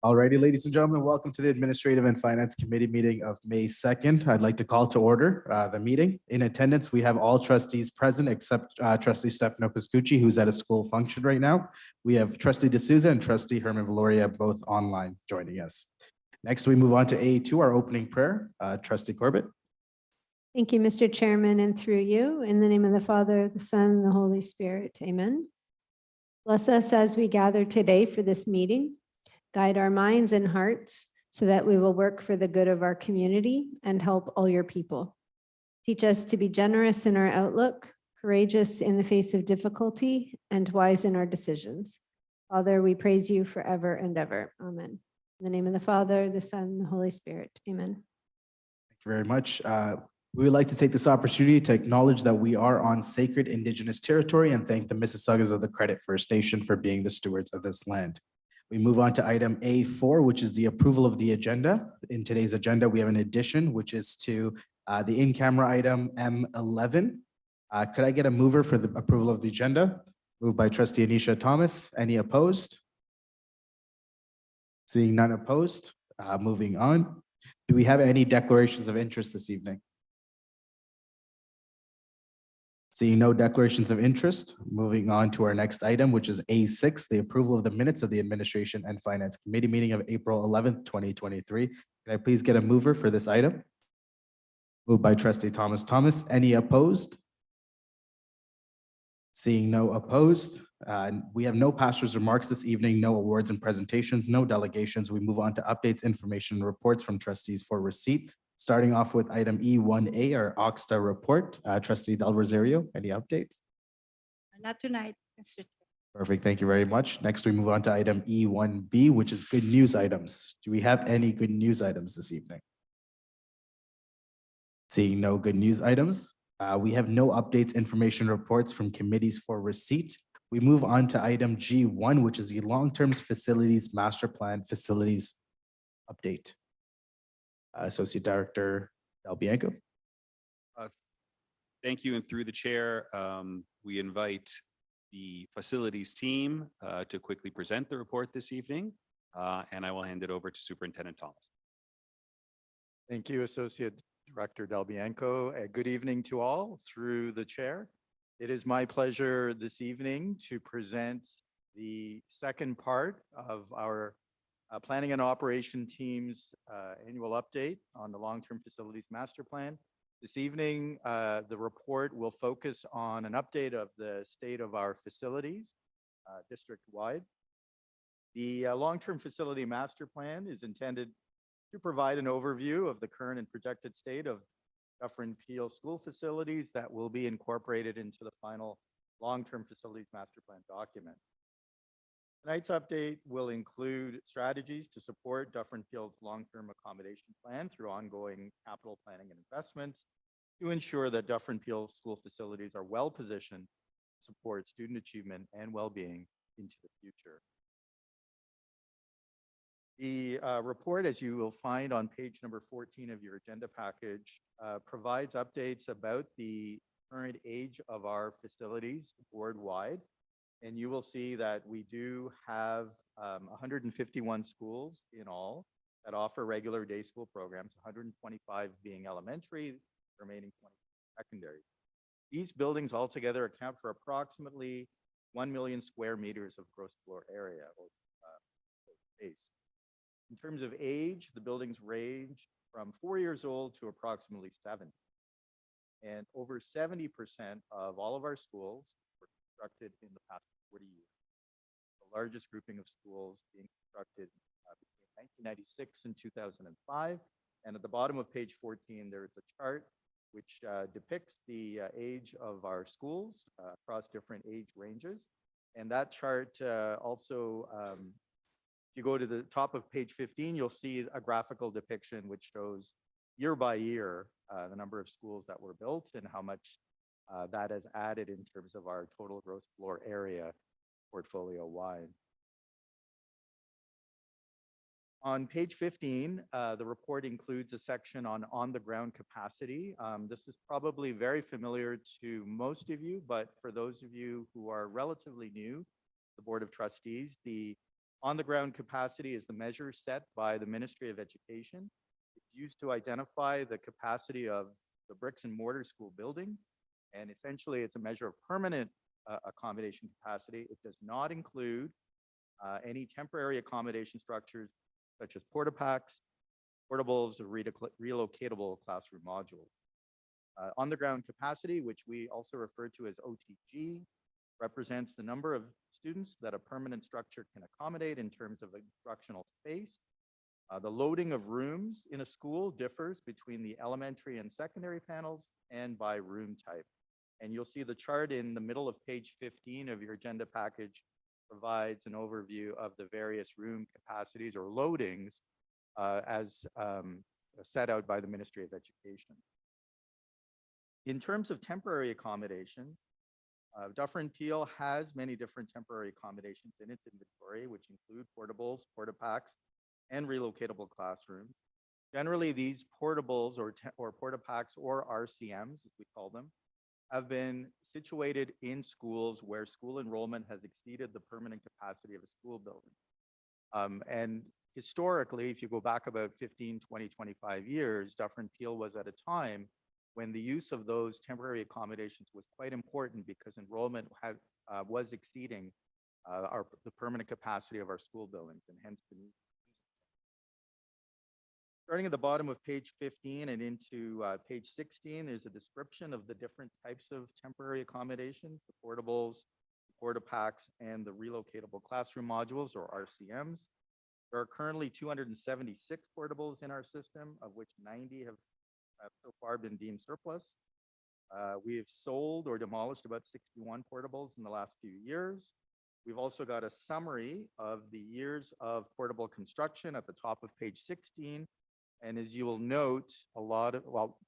Alrighty, ladies and gentlemen, welcome to the Administrative and Finance Committee meeting of May 2nd. I'd like to call to order the meeting. In attendance, we have all trustees present except Trustee Stefano Pascucci, who's at a school function right now. We have Trustee D'Souza and Trustee Herman Valoria both online joining us. Next, we move on to A2, our opening prayer. Trustee Corbett. Thank you, Mr. Chairman, and through you, in the name of the Father, the Son, and the Holy Spirit. Amen. Bless us as we gather today for this meeting. Guide our minds and hearts so that we will work for the good of our community and help all your people. Teach us to be generous in our outlook, courageous in the face of difficulty, and wise in our decisions. Father, we praise you forever and ever. Amen. In the name of the Father, the Son, and the Holy Spirit. Amen. Thank you very much. We would like to take this opportunity to acknowledge that we are on sacred Indigenous territory and thank the Mississaugas of the Credit First Nation for being the stewards of this land. We move on to item A4, which is the approval of the agenda. In today's agenda, we have an addition, which is to the in-camera item M11. Could I get a mover for the approval of the agenda? Moved by Trustee Anisha Thomas. Any opposed? Seeing none opposed, moving on. Do we have any declarations of interest this evening? Seeing no declarations of interest, moving on to our next item, which is A6, the approval of the minutes of the Administration and Finance Committee meeting of April 11th, 2023. Can I please get a mover for this item? Moved by Trustee Thomas. Any opposed? Seeing no opposed, we have no pastor's remarks this evening, no awards and presentations, no delegations. We move on to updates, information, and reports from trustees for receipt. Starting off with item E1A, our Oxta report. Trustee Del Rosario, any updates? Not tonight, Mr. Chair. Perfect, thank you very much. Next, we move on to item E1B, which is good news items. Do we have any good news items this evening? Seeing no good news items, we have no updates, information, reports from committees for receipt. We move on to item G1, which is the long-term facilities master plan facilities update. Associate Director Del Bianco. Thank you, and through the chair, we invite the facilities team to quickly present the report this evening, and I will hand it over to Superintendent Thomas. Thank you, Associate Director Del Bianco. Good evening to all through the chair. It is my pleasure this evening to present the second part of our Planning and Operation Team's annual update on the Long-Term Facilities Master Plan. This evening, the report will focus on an update of the state of our facilities district-wide. The Long-Term Facility Master Plan is intended to provide an overview of the current and projected state of Dufferin Peel school facilities that will be incorporated into the final Long-Term Facilities Master Plan document. Tonight's update will include strategies to support Dufferin Peel's long-term accommodation plan through ongoing capital planning and investments to ensure that Dufferin Peel school facilities are well positioned to support student achievement and well-being into the future. The report, as you will find on page number 14 of your agenda package, provides updates about the current age of our facilities board-wide. And you will see that we do have 151 schools in all that offer regular day school programs, 125 being elementary, remaining 20 secondary. These buildings altogether account for approximately 1 million square meters of gross floor area or space. In terms of age, the buildings range from 4 years old to approximately 70. And over 70% of all of our schools were constructed in the past 40 years. The largest grouping of schools being constructed between 1996 and 2005. And at the bottom of page 14, there is a chart which depicts the age of our schools across different age ranges. And that chart also, if you go to the top of page 15, you'll see a graphical depiction which shows year by year the number of schools that were built and how much that has added in terms of our total gross floor area portfolio wide. On page 15, the report includes a section on the ground capacity. This is probably very familiar to most of you, but for those of you who are relatively new, the Board of Trustees, the On-the-ground capacity is the measure set by the Ministry of Education. It's used to identify the capacity of the bricks and mortar school building. And essentially, it's a measure of permanent accommodation capacity. It does not include any temporary accommodation structures such as porta packs, portables, or relocatable classroom modules. On-the-ground capacity, which we also refer to as OTG, represents the number of students that a permanent structure can accommodate in terms of instructional space. The loading of rooms in a school differs between the elementary and secondary panels and by room type. And you'll see the chart in the middle of page 15 of your agenda package provides an overview of the various room capacities or loadings as set out by the Ministry of Education. In terms of temporary accommodation, Dufferin Peel has many different temporary accommodations in its inventory, which include portables, porta packs, and relocatable classrooms. Generally, these portables or porta packs or RCMs, as we call them, have been situated in schools where school enrollment has exceeded the permanent capacity of a school building. And historically, if you go back about 15, 20, 25 years, Dufferin Peel was at a time when the use of those temporary accommodations was quite important because enrollment was exceeding the permanent capacity of our school buildings, and hence the need. Starting at the bottom of page 15 and into page 16, there's a description of the different types of temporary accommodations, the portables, the porta packs, and the relocatable classroom modules, or RCMs. There are currently 276 portables in our system, of which 90 have so far been deemed surplus. We have sold or demolished about 61 portables in the last few years. We've also got a summary of the years of portable construction at the top of page 16. And as you will note,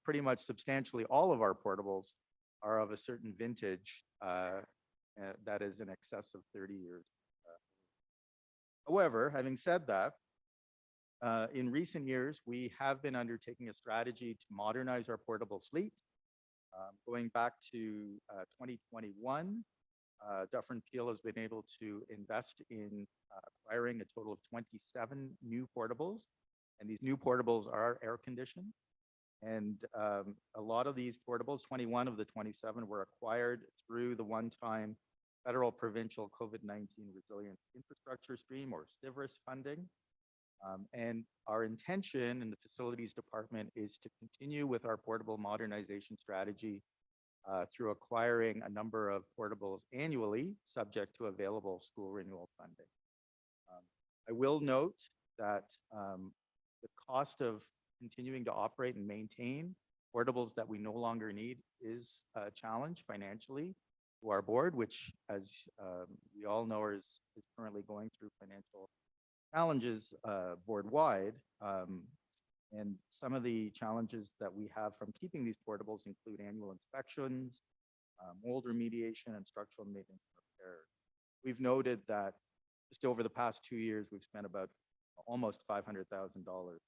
pretty much substantially all of our portables are of a certain vintage that is in excess of 30 years. However, having said that, in recent years, we have been undertaking a strategy to modernize our portable fleet. Going back to 2021, Dufferin Peel has been able to invest in acquiring a total of 27 new portables. And these new portables are air conditioned. And a lot of these portables, 21 of the 27, were acquired through the one-time federal provincial COVID-19 resilience infrastructure stream, or STIVRIS funding. And our intention in the facilities department is to continue with our portable modernization strategy through acquiring a number of portables annually, subject to available school renewal funding. I will note that the cost of continuing to operate and maintain portables that we no longer need is a challenge financially to our board, which, as we all know, is currently going through financial challenges board-wide. And some of the challenges that we have from keeping these portables include annual inspections, mold remediation, and structural maintenance and repair. We've noted that just over the past 2 years, we've spent about almost $500,000.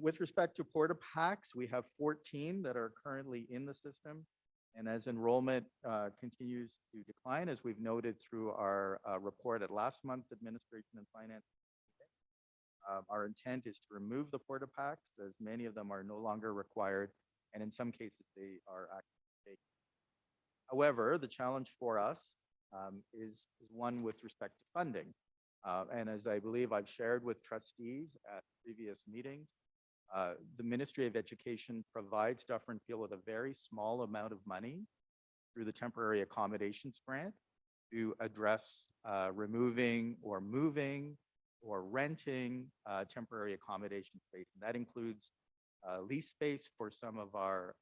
With respect to porta packs, we have 14 that are currently in the system. And as enrollment continues to decline, as we've noted through our report at last month's Administration and Finance, our intent is to remove the porta packs, as many of them are no longer required, and in some cases they are actually taken. However, the challenge for us is one with respect to funding. And as I believe I've shared with trustees at previous meetings, the Ministry of Education provides Dufferin Peel with a very small amount of money through the temporary accommodations grant to address removing or moving or renting temporary accommodation space. And that includes lease space for some of our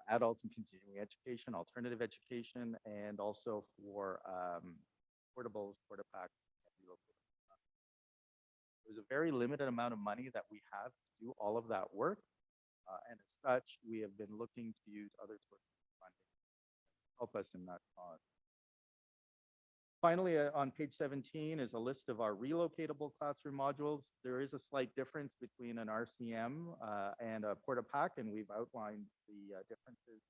adults in continuing education, alternative education, and also for portables, porta packs. There's a very limited amount of money that we have to do all of that work. And as such, we have been looking to use other sources of funding to help us in that cause. Finally, on page 17 is a list of our relocatable classroom modules. There is a slight difference between an RCM and a porta pack, and we've outlined the differences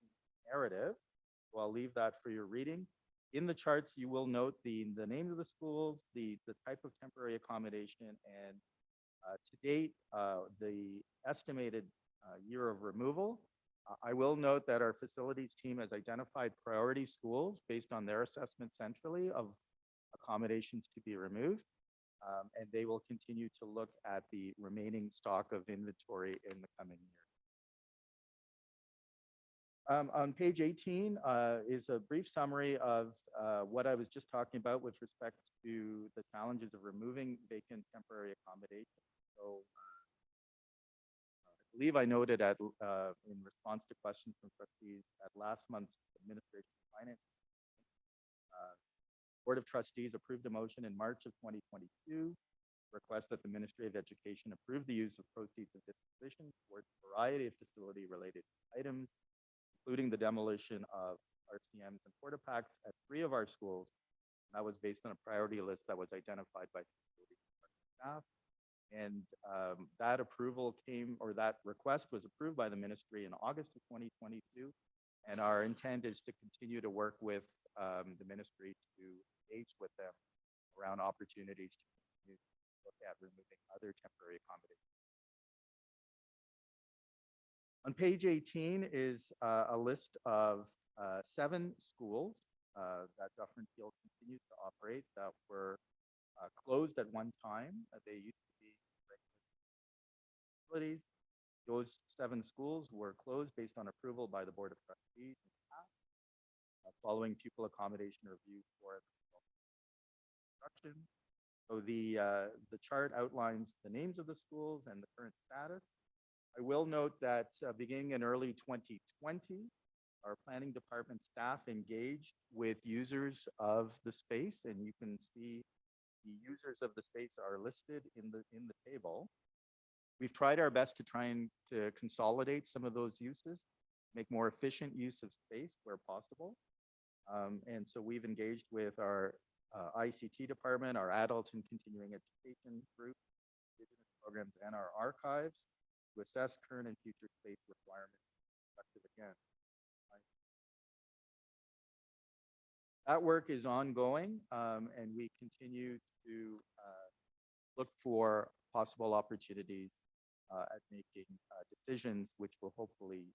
in the narrative. So I'll leave that for your reading. In the charts, you will note the names of the schools, the type of temporary accommodation, and to date, the estimated year of removal. I will note that our facilities team has identified priority schools based on their assessment centrally of accommodations to be removed. And they will continue to look at the remaining stock of inventory in the coming year. On page 18 is a brief summary of what I was just talking about with respect to the challenges of removing vacant temporary accommodation. So I believe I noted in response to questions from trustees at last month's Administration and Finance Board of Trustees approved a motion in March of 2022 request that the Ministry of Education approve the use of proceeds of disposition towards a variety of facility-related items, including the demolition of RCMs and porta packs at 3 of our schools. That was based on a priority list that was identified by facility staff. And that approval that request was approved by the ministry in August of 2022. And our intent is to continue to work with the ministry to engage with them around opportunities to continue to look at removing other temporary accommodations. On page 18 is a list of 7 schools that Dufferin Field continues to operate that were closed at one time. They used to be facilities. Those 7 schools were closed based on approval by the Board of Trustees following pupil accommodation review for construction. So the chart outlines the names of the schools and the current status. I will note that beginning in early 2020, our planning department staff engaged with users of the space, and you can see the users of the space are listed in the table. We've tried our best to to consolidate some of those uses, make more efficient use of space where possible. And so we've engaged with our ICT department, our adult and continuing education group, Indigenous programs, and our archives to assess current and future space requirements. Again, that work is ongoing, and we continue to look for possible opportunities at making decisions which will hopefully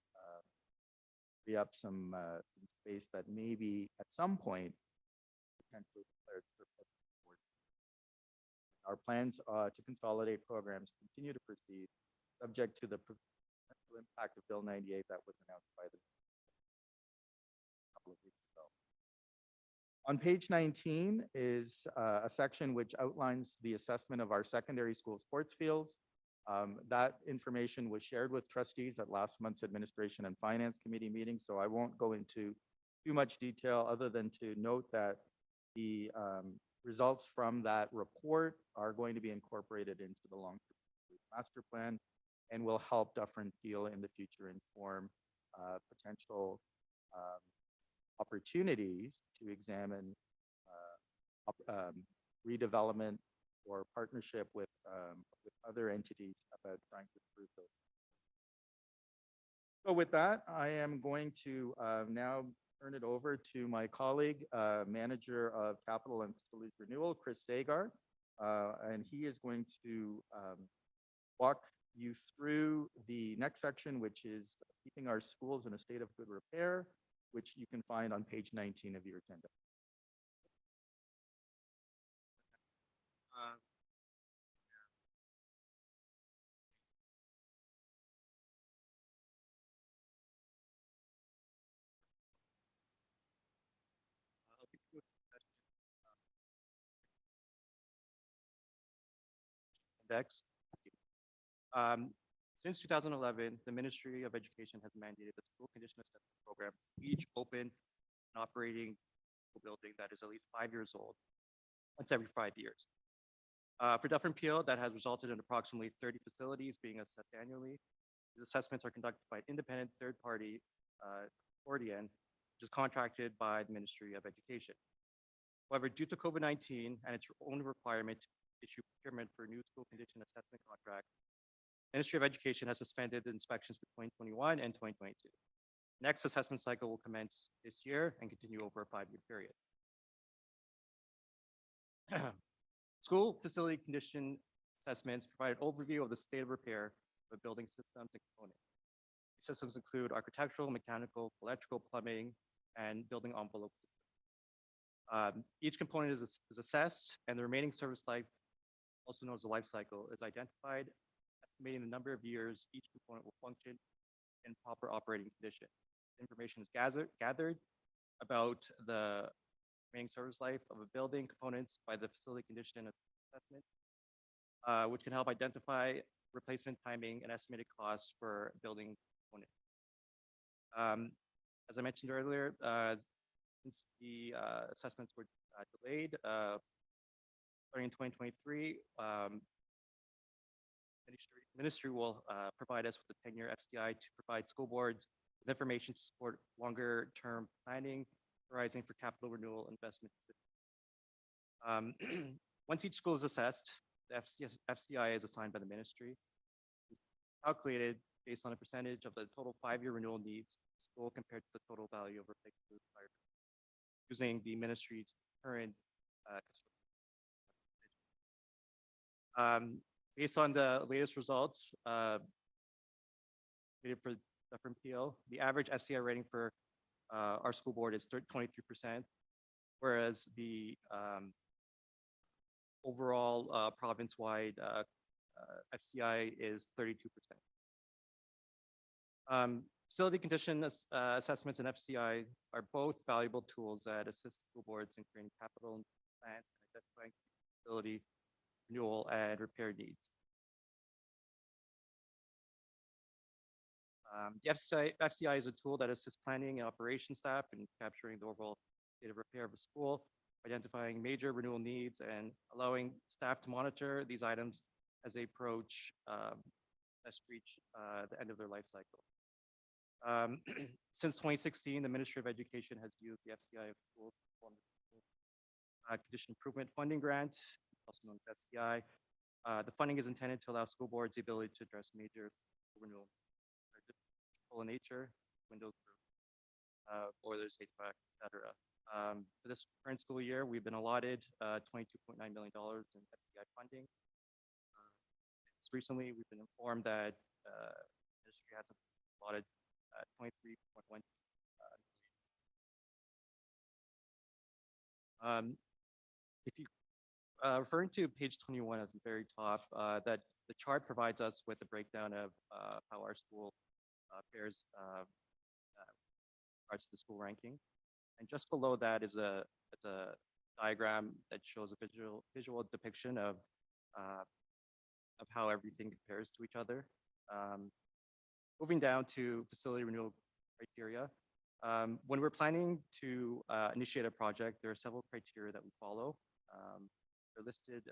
free up some space that may be at some point potentially declared surplus. Our plans to consolidate programs continue to proceed, subject to the potential impact of Bill 98 that was announced by the couple of weeks ago. On page 19 is a section which outlines the assessment of our secondary school sports fields. That information was shared with trustees at last month's Administration and Finance Committee meeting, so I won't go into too much detail other than to note that the results from that report are going to be incorporated into the long-term master plan and will help Dufferin Peel in the future inform potential opportunities to examine redevelopment or partnership with other entities about trying to improve those. So with that, I am going to now turn it over to my colleague, Manager of Capital and Facilities Renewal, Chris Sagar, and he is going to walk you through the next section, which is keeping our schools in a state of good repair, which you can find on page 19 of your agenda. Index. Since 2011, the Ministry of Education has mandated the school condition assessment program for each open and operating building that is at least 5 years old, once every 5 years. For Dufferin Peel, that has resulted in approximately 30 facilities being assessed annually. These assessments are conducted by an independent third-party Ordian, which is contracted by the Ministry of Education. However, due to COVID-19 and its own requirement to issue procurement for new school condition assessment contract, Ministry of Education has suspended the inspections for 2021 and 2022. Next assessment cycle will commence this year and continue over a 5-year period. School facility condition assessments provide an overview of the state of repair of building systems and components. These systems include architectural, mechanical, electrical, plumbing, and building envelope systems. Each component is assessed, and the remaining service life, also known as the life cycle, is identified, estimating the number of years each component will function in proper operating condition. Information is gathered about the remaining service life of a building components by the facility condition assessment, which can help identify replacement timing and estimated costs for building component. As I mentioned earlier, since the assessments were delayed, starting in 2023, ministry will provide us with a 10-year FCI to provide school boards with information to support longer-term planning arising for capital renewal investment. Once each school is assessed, the FCI is assigned by the ministry. It's calculated based on a percentage of the total 5-year renewal needs of the school compared to the total value of replacement using the ministry's current based on the latest results rated for different PO, the average FCI rating for our school board is 23%, whereas the overall province-wide FCI is 32%. Facility condition assessments and FCI are both valuable tools that assist school boards in creating capital plans and identifying facility renewal and repair needs. The FCI is a tool that assists planning and operation staff in capturing the overall state of repair of a school, identifying major renewal needs, and allowing staff to monitor these items as they approach reach the end of their life cycle. Since 2016, the Ministry of Education has used the FCI of schools to form the Condition Improvement Funding Grant, also known as FCI. The funding is intended to allow school boards the ability to address major renewal in nature, windows, boilers, HVAC, etc. For this current school year, we've been allotted $22.9 million in FCI funding. Just recently, we've been informed that the ministry has allotted 23.1. If you referring to page 21 at the very top, that the chart provides us with a breakdown of how our school fares regards to the school ranking, and just below that is a diagram that shows a visual depiction of how everything compares to each other. Moving down to facility renewal criteria. When we're planning to initiate a project, there are several criteria that we follow. They're listed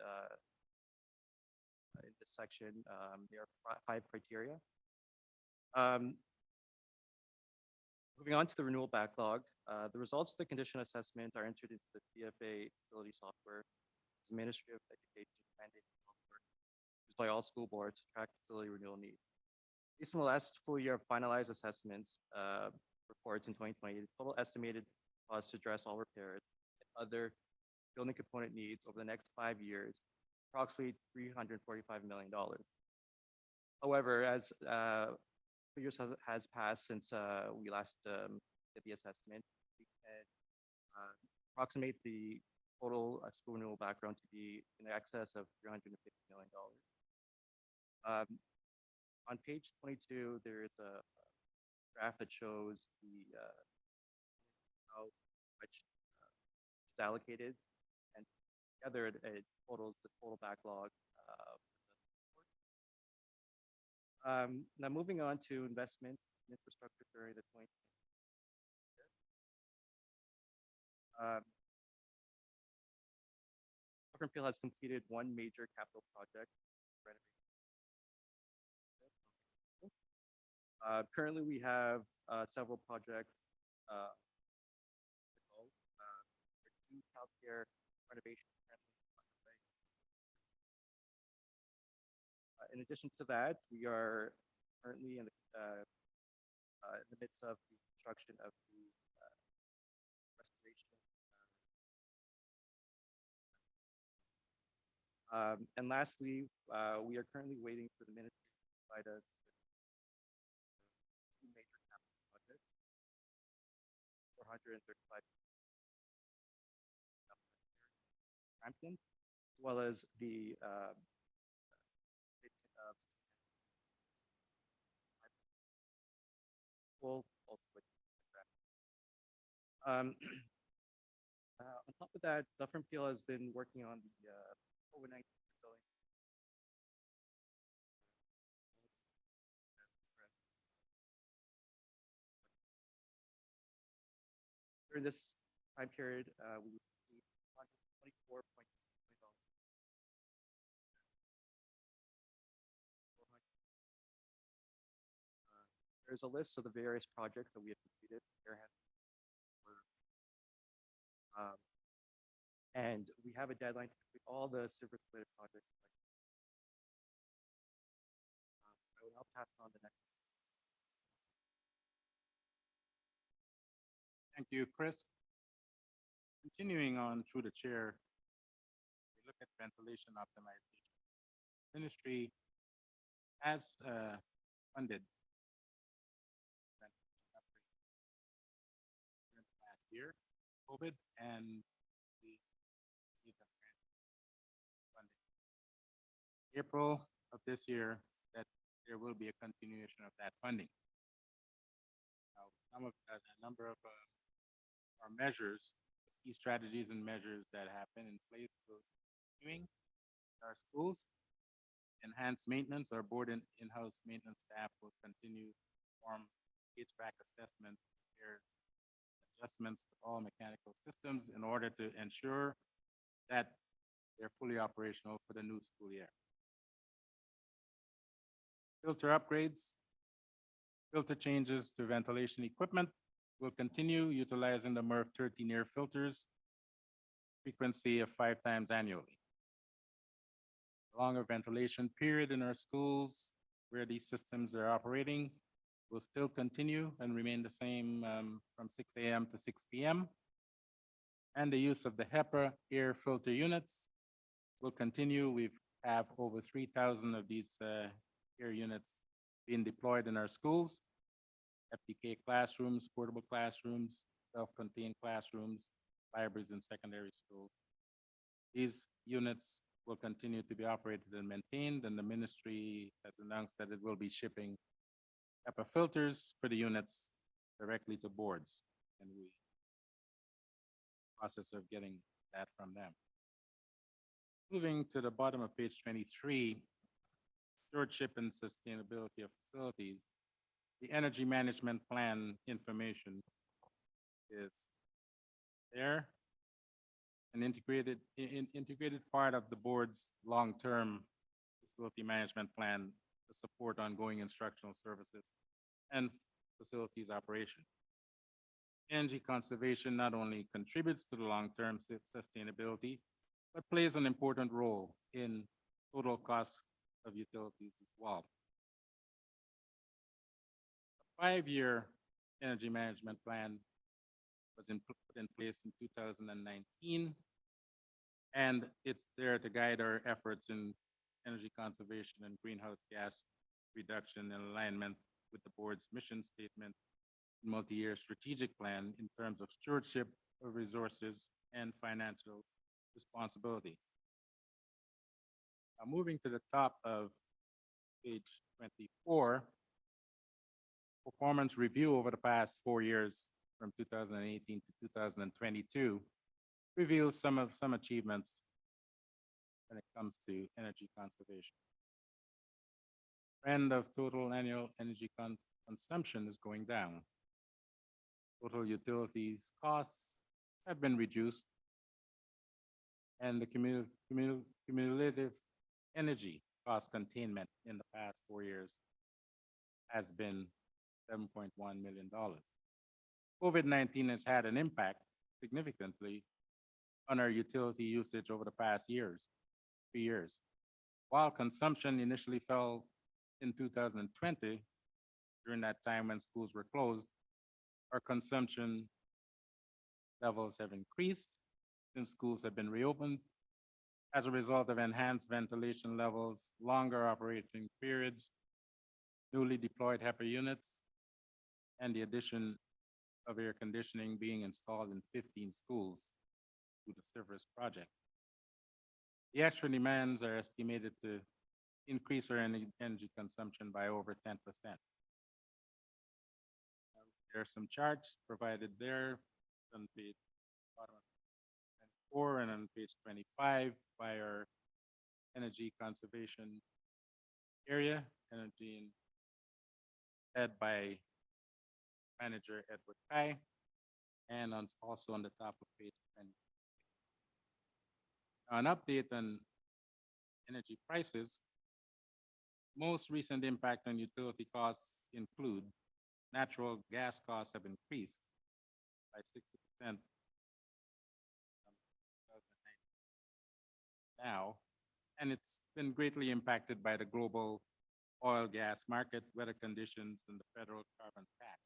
in this section. There are 5 criteria. Moving on to the renewal backlog, the results of the condition assessment are entered into the CFA facility software. The Ministry of Education mandated software used by all school boards to track facility renewal needs. Based on the last full year of finalized assessments reports in 2020, the total estimated cost to address all repairs and other building component needs over the next 5 years, approximately $345 million. However, as 2 years has passed since we last did the assessment, we can approximate the total school renewal background to be in excess of $350 million. On page 22, there is a graph that shows the how much is allocated, and together it totals the total backlog. Now moving on to investments in infrastructure during the 2020 year. Peel has completed one major capital project renovation. Currently, we have several projects. Two healthcare renovations. In addition to that, we are currently in the midst of the construction of the restoration. And lastly, we are currently waiting for the ministry to provide us with two major capital projects, 435 Brampton, as well as the full also with Brampton. On top of that, Dufferin Peel has been working on the COVID-19 billing. During this time period, we received $124.6 million. There's a list of the various projects that we have completed. And we have a deadline to complete all the service-related projects. I will now pass on the next. Thank you, Chris. Continuing on through the chair, we look at ventilation optimization. Ministry has funded last year, COVID, and we received a grant funding. April of this year, that there will be a continuation of that funding. Now, a number of our measures, key strategies and measures that have been in place for continuing our schools. Enhanced maintenance, our board and in-house maintenance staff will continue to perform HVAC assessments, repairs, adjustments to all mechanical systems in order to ensure that they're fully operational for the new school year. Filter upgrades, filter changes to ventilation equipment. Will continue utilizing the MERV 13 air filters, frequency of 5 times annually. Longer ventilation period in our schools where these systems are operating will still continue and remain the same from 6 a.m. to 6 p.m. And the use of the HEPA air filter units will continue. We have over 3,000 of these air units being deployed in our schools. FDK classrooms, portable classrooms, self-contained classrooms, libraries and secondary schools. These units will continue to be operated and maintained, and the ministry has announced that it will be shipping HEPA filters for the units directly to boards, and we process of getting that from them. Moving to the bottom of page 23, stewardship and sustainability of facilities. The energy management plan information is there. An integrated part of the board's long-term facility management plan to support ongoing instructional services and facilities operation. Energy conservation not only contributes to the long-term sustainability, but plays an important role in total cost of utilities as well. 5-year energy management plan was put in place in 2019, and it's there to guide our efforts in energy conservation and greenhouse gas reduction in alignment with the board's mission statement, multi-year strategic plan in terms of stewardship of resources and financial responsibility. Now, moving to the top of page 24, performance review over the past 4 years from 2018 to 2022 reveals some achievements when it comes to energy conservation. Trend of total annual energy consumption is going down. Total utilities costs have been reduced, and the cumulative energy cost containment in the past 4 years has been $7.1 million. COVID-19 has had an impact significantly on our utility usage over the past 3 years. While consumption initially fell in 2020, during that time when schools were closed, our consumption levels have increased since schools have been reopened as a result of enhanced ventilation levels, longer operating periods, newly deployed HEPA units, and the addition of air conditioning being installed in 15 schools through the Service project. The actual demands are estimated to increase our energy consumption by over 10%. There are some charts provided there on page bottom of 24 and on page 25 by our energy conservation area, energy led by manager Edward Kai, and also on the top of page 20. An update on energy prices. Most recent impact on utility costs include natural gas costs have increased by 60% now, and it's been greatly impacted by the global oil gas market, weather conditions, and the federal carbon tax.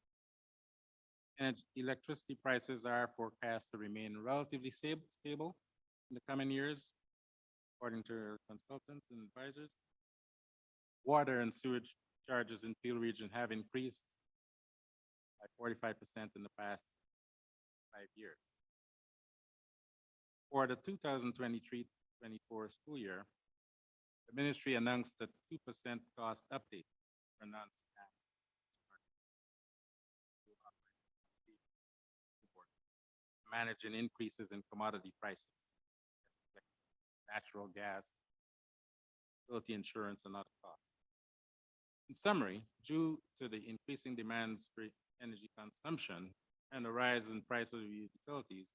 And electricity prices are forecast to remain relatively stable in the coming years, according to consultants and advisors. Water and sewage charges in Peel Region have increased by 45% in the past 5 years. For the 2023-24 school year, the ministry announced a 2% cost update for non-staff managing increases in commodity prices, natural gas, utility insurance, and other costs. In summary, due to the increasing demands for energy consumption and the rise in price of utilities,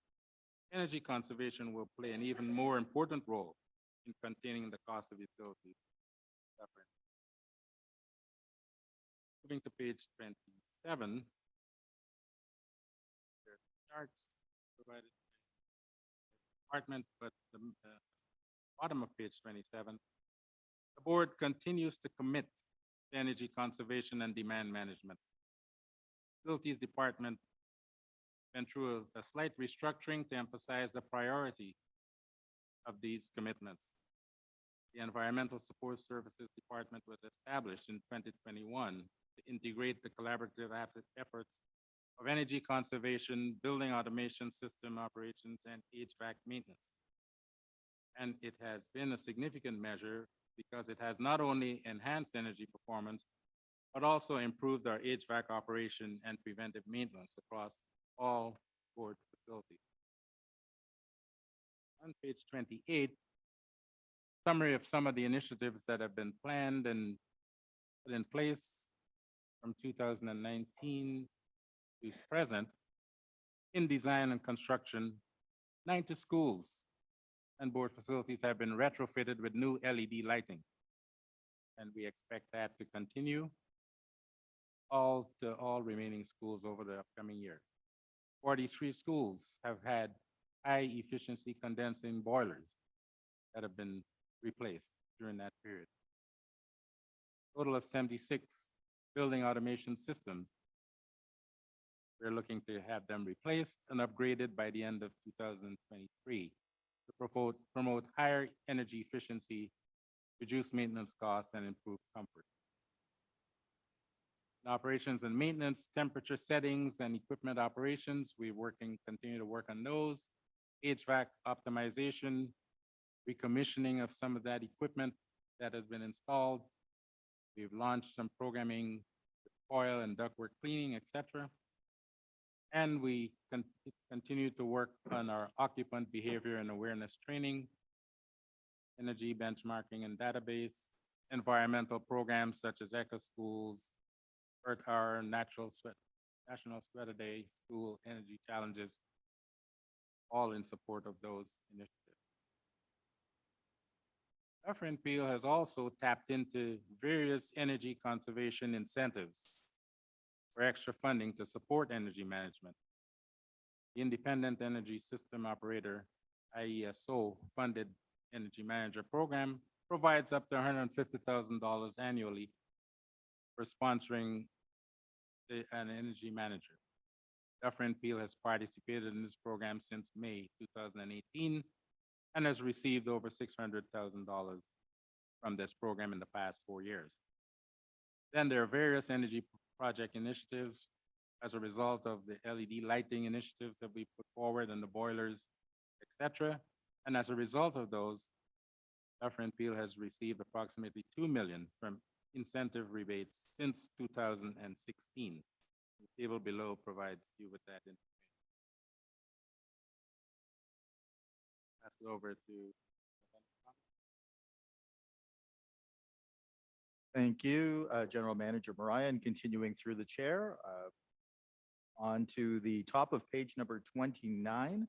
energy conservation will play an even more important role in containing the cost of utilities. Moving to page 27, there are charts provided by the department, but the bottom of page 27, the board continues to commit to energy conservation and demand management. Utilities Department went through a slight restructuring to emphasize the priority of these commitments. The Environmental Support Services Department was established in 2021 to integrate the collaborative efforts of energy conservation, building automation system operations, and HVAC maintenance. And it has been a significant measure because it has not only enhanced energy performance, but also improved our HVAC operation and preventive maintenance across all board facilities. On page 28, summary of some of the initiatives that have been planned and put in place from 2019 to present. In design and construction, 90 schools and board facilities have been retrofitted with new LED lighting. And we expect that to continue all remaining schools over the upcoming years. 43 schools have had high efficiency condensing boilers that have been replaced during that period. Total of 76 building automation systems. We're looking to have them replaced and upgraded by the end of 2023 to promote higher energy efficiency, reduce maintenance costs, and improve comfort. In operations and maintenance, temperature settings and equipment operations, continue to work on those. HVAC optimization, recommissioning of some of that equipment that has been installed. We've launched some programming, oil and ductwork cleaning, etc. And we continue to work on our occupant behavior and awareness training, energy benchmarking and database, environmental programs such as Eco Schools, Earth Hour, National Sweat a Day, School Energy Challenges, all in support of those initiatives. FNPL has also tapped into various energy conservation incentives for extra funding to support energy management. The Independent Energy System Operator, IESO, funded Energy Manager Program provides up to $150,000 annually for sponsoring an energy manager. Dufferin Peel has participated in this program since May 2018 and has received over $600,000 from this program in the past 4 years. Then there are various energy project initiatives as a result of the LED lighting initiatives that we put forward and the boilers, etc. And as a result of those, Dufferin Peel has received approximately $2 million from incentive rebates since 2016. The table below provides you with that information. Pass it over to. Thank you, General Manager Mariah. And continuing through the chair, on to the top of page number 29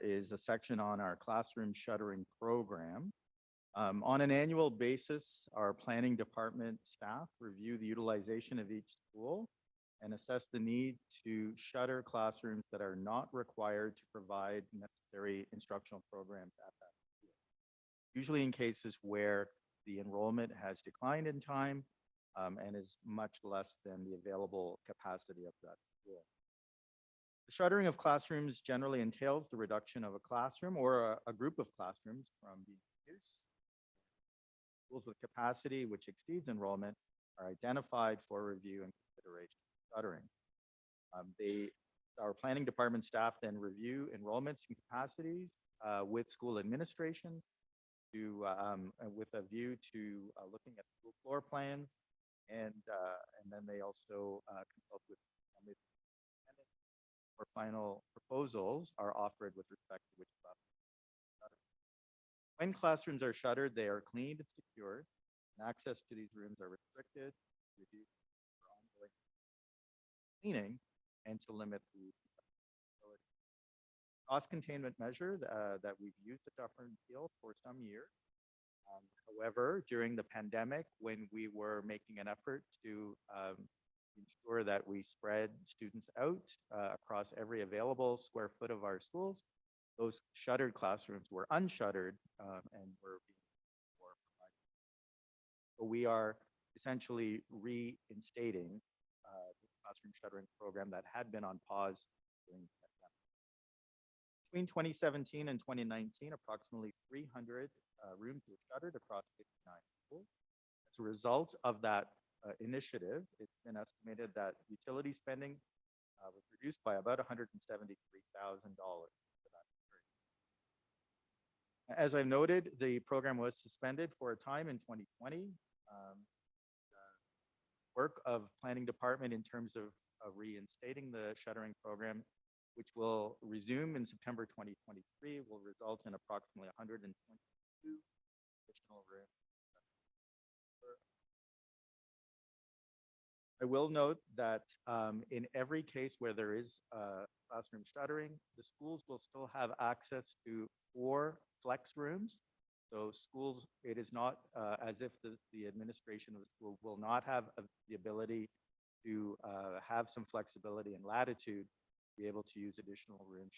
is a section on our classroom shuttering program. On an annual basis, our planning department staff review the utilization of each school and assess the need to shutter classrooms that are not required to provide necessary instructional programs at that school. Usually in cases where the enrollment has declined in time and is much less than the available capacity of that school. The shuttering of classrooms generally entails the reduction of a classroom or a group of classrooms from being used. Schools with capacity which exceeds enrollment are identified for review and consideration of shuttering. Our planning department staff then review enrollments and capacities with school administration with a view to looking at school floor plans, and then they also consult with or final proposals are offered with respect to which classrooms are shuttered. When classrooms are shuttered, they are cleaned and secured, and access to these rooms are restricted, reduced for ongoing cleaning, and to limit the cost containment measure that we've used at Dufferin Peel for some years. However, during the pandemic, when we were making an effort to ensure that we spread students out across every available square foot of our schools, those shuttered classrooms were unshuttered and were being provided. So we are essentially reinstating the classroom shuttering program that had been on pause during the pandemic. Between 2017 and 2019, approximately 300 rooms were shuttered across 59 schools. As a result of that initiative, it's been estimated that utility spending was reduced by about $173,000 for that period. As I've noted, the program was suspended for a time in 2020. Work of planning department in terms of reinstating the shuttering program, which will resume in September 2023, will result in approximately 122 additional rooms. I will note that in every case where there is classroom shuttering, the schools will still have access to 4 flex rooms. So schools, it is not as if the administration of the school will not have the ability to have some flexibility and latitude to be able to use additional rooms.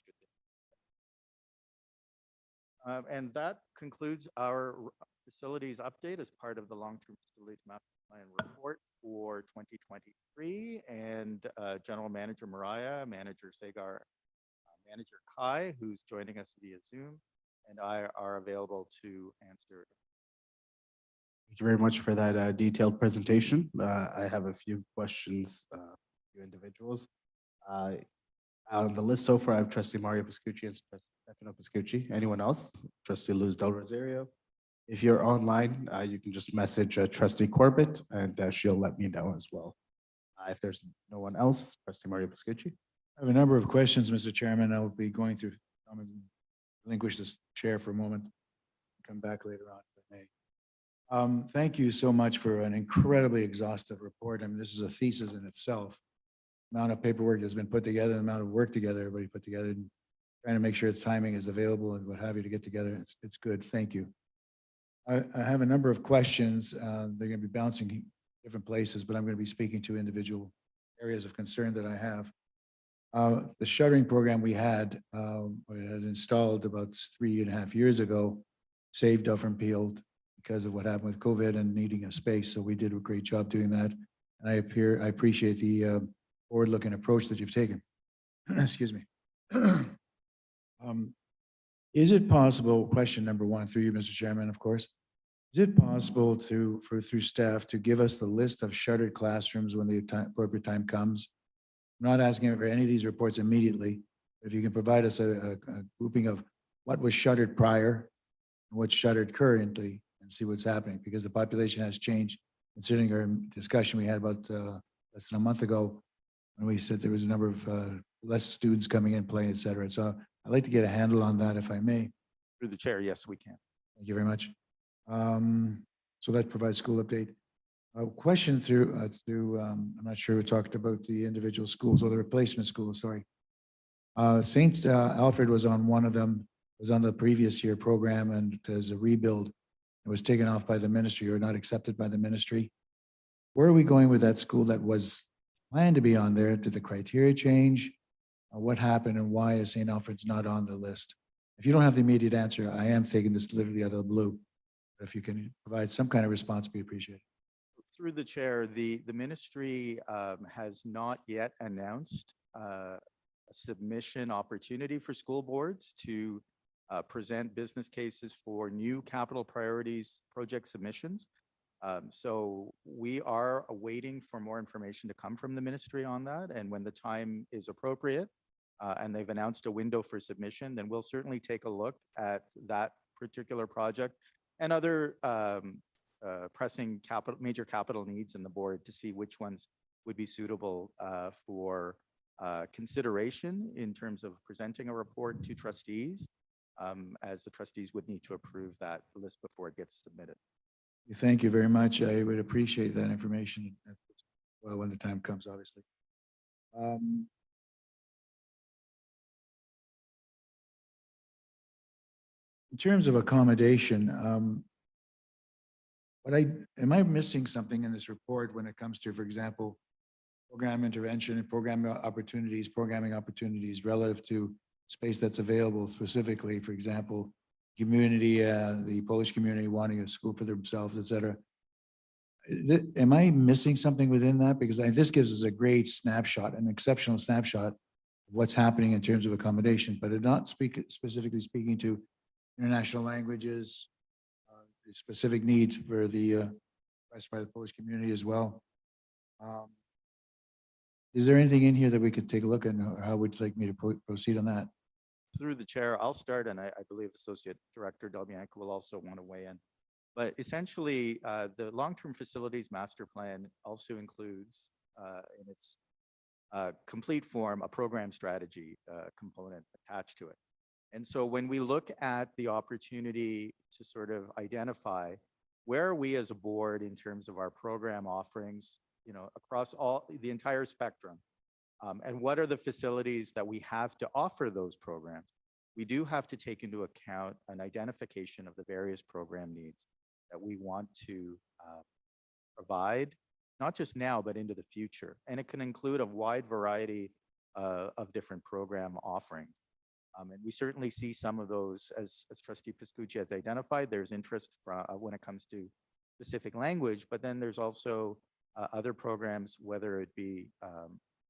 And that concludes our facilities update as part of the long-term facilities master plan report for 2023. And General Manager Mariah, Manager Sagar, Manager Kai, who's joining us via Zoom, and I are available to answer. Thank you very much for that detailed presentation. I have a few questions for you individuals. On the list so far, I have Trustee Mario Pascucci and Trustee Stefano Pascucci. Anyone else? Trustee Luz Del Rosario. If you're online, you can just message Trustee Corbett and she'll let me know as well. If there's no one else, Trustee Mario Pascucci. I have a number of questions, Mr. Chairman. I will be going through, I'm going to relinquish this chair for a moment, come back later on if I may. Thank you so much for an incredibly exhaustive report. I mean, this is a thesis in itself. Amount of paperwork that's been put together, the amount of work together, everybody put together, and trying to make sure the timing is available and what have you to get together. It's good. Thank you. I have a number of questions. They're going to be bouncing different places, but I'm going to be speaking to individual areas of concern that I have. The shuttering program we had installed about 3.5 years ago saved Dufferin Peel because of what happened with COVID and needing a space. So we did a great job doing that. And I appreciate the forward-looking approach that you've taken. excuse me. Is it possible, question number one, through you, Mr. Chairman, of course, is it possible through staff to give us the list of shuttered classrooms when the appropriate time comes? I'm not asking for any of these reports immediately, but if you can provide us a grouping of what was shuttered prior and what's shuttered currently and see what's happening, because the population has changed considering our discussion we had about less than a month ago when we said there was a number of less students coming in, playing, et cetera. So I'd like to get a handle on that if I may. Through the chair, yes, we can. Thank you very much. So that provides school update. A question I'm not sure who talked about the individual schools or the replacement schools, sorry. St. Alfred was on one of them, was on the previous year program, and as a rebuild, it was taken off by the ministry or not accepted by the ministry. Where are we going with that school that was planned to be on there? Did the criteria change? What happened and why is St. Alfred's not on the list? If you don't have the immediate answer, I am taking this literally out of the blue. If you can provide some kind of response, we appreciate it. Through the chair, the ministry has not yet announced a submission opportunity for school boards to present business cases for new capital priorities project submissions. So we are awaiting for more information to come from the ministry on that. And when the time is appropriate and they've announced a window for submission, then we'll certainly take a look at that particular project and other pressing major capital needs in the board to see which ones would be suitable for consideration in terms of presenting a report to trustees, as the trustees would need to approve that list before it gets submitted. Thank you very much. I would appreciate that information well when the time comes, obviously. In terms of accommodation, am I missing something in this report when it comes to, for example, program intervention and programming opportunities relative to space that's available specifically, for example, community, the Polish community wanting a school for themselves, et cetera. Am I missing something within that? Because this gives us a great snapshot, an exceptional snapshot of what's happening in terms of accommodation, but it not specifically speaking to international languages, the specific needs for the expressed by the Polish community as well. Is there anything in here that we could take a look at, or how would you like me to proceed on that? Through the chair, I'll start, and I believe Associate Director Del Bianco will also want to weigh in. But essentially, the long-term facilities master plan also includes in its complete form a program strategy component attached to it. And so when we look at the opportunity to sort of identify where are we as a board in terms of our program offerings, across the entire spectrum, and what are the facilities that we have to offer those programs, we do have to take into account an identification of the various program needs that we want to provide, not just now, but into the future. And it can include a wide variety of different program offerings. And we certainly see some of those, as Trustee Piscucci has identified. There's interest when it comes to specific language, but then there's also other programs, whether it be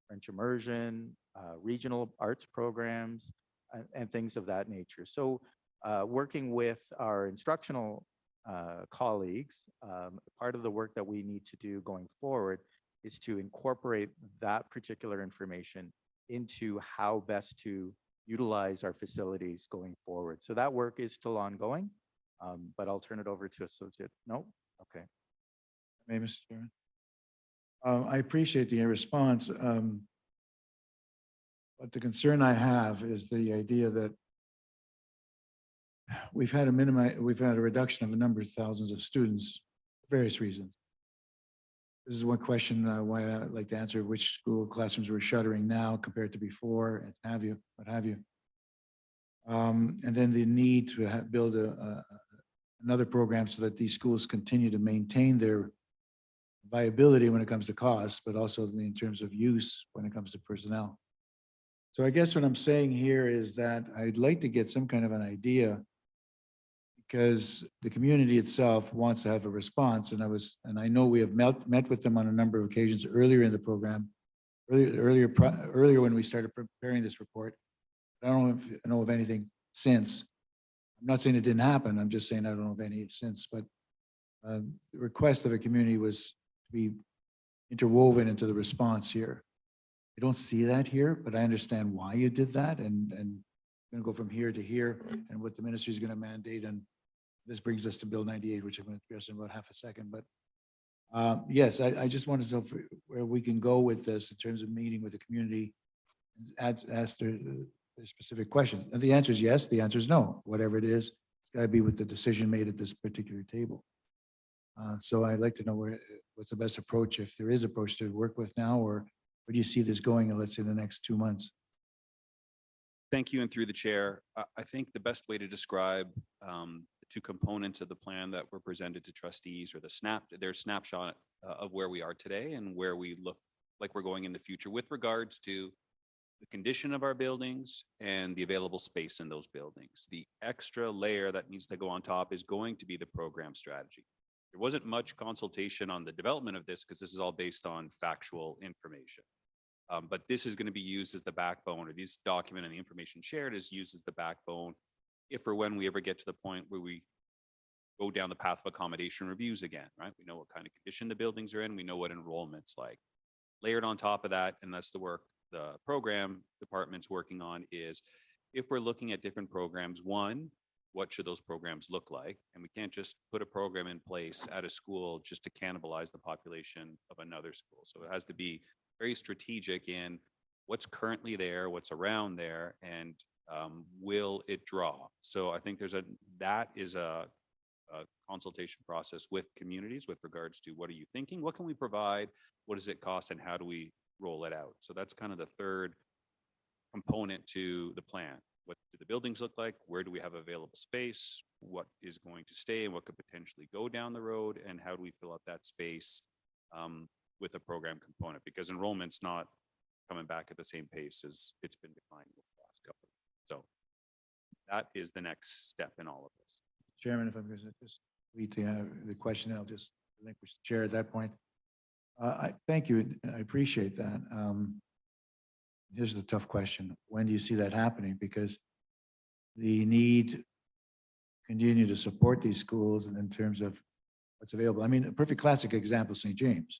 French immersion, regional arts programs, and things of that nature. So working with our instructional colleagues, part of the work that we need to do going forward is to incorporate that particular information into how best to utilize our facilities going forward. So that work is still ongoing, but I'll turn it over to Associate. No? Okay. May, Mr. Chairman. I appreciate the response. But the concern I have is the idea that we've had a reduction of the number of thousands of students for various reasons. This is one question why I'd like to answer: which school classrooms we're shuttering now compared to before, and what have you. And then the need to build another program so that these schools continue to maintain their viability when it comes to costs, but also in terms of use when it comes to personnel. So I guess what I'm saying here is that I'd like to get some kind of an idea, because the community itself wants to have a response. And I know we have met with them on a number of occasions earlier in the program, earlier when we started preparing this report. I don't know of anything since. I'm not saying it didn't happen. I'm just saying I don't know of any since, but the request of the community was to be interwoven into the response here. I don't see that here, but I understand why you did that and going to go from here to here and what the ministry is going to mandate. And this brings us to Bill 98, which I'm going to address in about half a second. But yes, I just wanted to know where we can go with this in terms of meeting with the community, ask their specific questions. And the answer is yes, the answer is no. Whatever it is, it's got to be with the decision made at this particular table. So I'd like to know what's the best approach, if there is approach to work with now, or where do you see this going in, let's say, the next 2 months? Thank you, and through the chair, I think the best way to describe the two components of the plan that were presented to trustees, or their snapshot of where we are today and where we look like we're going in the future with regards to the condition of our buildings and the available space in those buildings. The extra layer that needs to go on top is going to be the program strategy. There wasn't much consultation on the development of this because this is all based on factual information. But this is going to be used as the backbone, or this document and the information shared is used as the backbone if or when we ever get to the point where we go down the path of accommodation reviews again, right? We know what kind of condition the buildings are in. We know what enrollment's like. Layered on top of that, and that's the work the program department's working on, is if we're looking at different programs, one, what should those programs look like? And we can't just put a program in place at a school just to cannibalize the population of another school. So it has to be very strategic in what's currently there, what's around there, and will it draw? So I think that is a consultation process with communities with regards to what are you thinking? What can we provide? What does it cost? And how do we roll it out? So that's kind of the third component to the plan. What do the buildings look like? Where do we have available space? What is going to stay and what could potentially go down the road? And how do we fill up that space with a program component? Because enrollment's not coming back at the same pace as it's been declining over the last couple. So that is the next step in all of this. Chairman, if I'm going to just read the question, I'll just relinquish the chair at that point. I thank you. I appreciate that. Here's the tough question. When do you see that happening? Because the need to continue to support these schools in terms of what's available. I mean, a perfect classic example, St. James.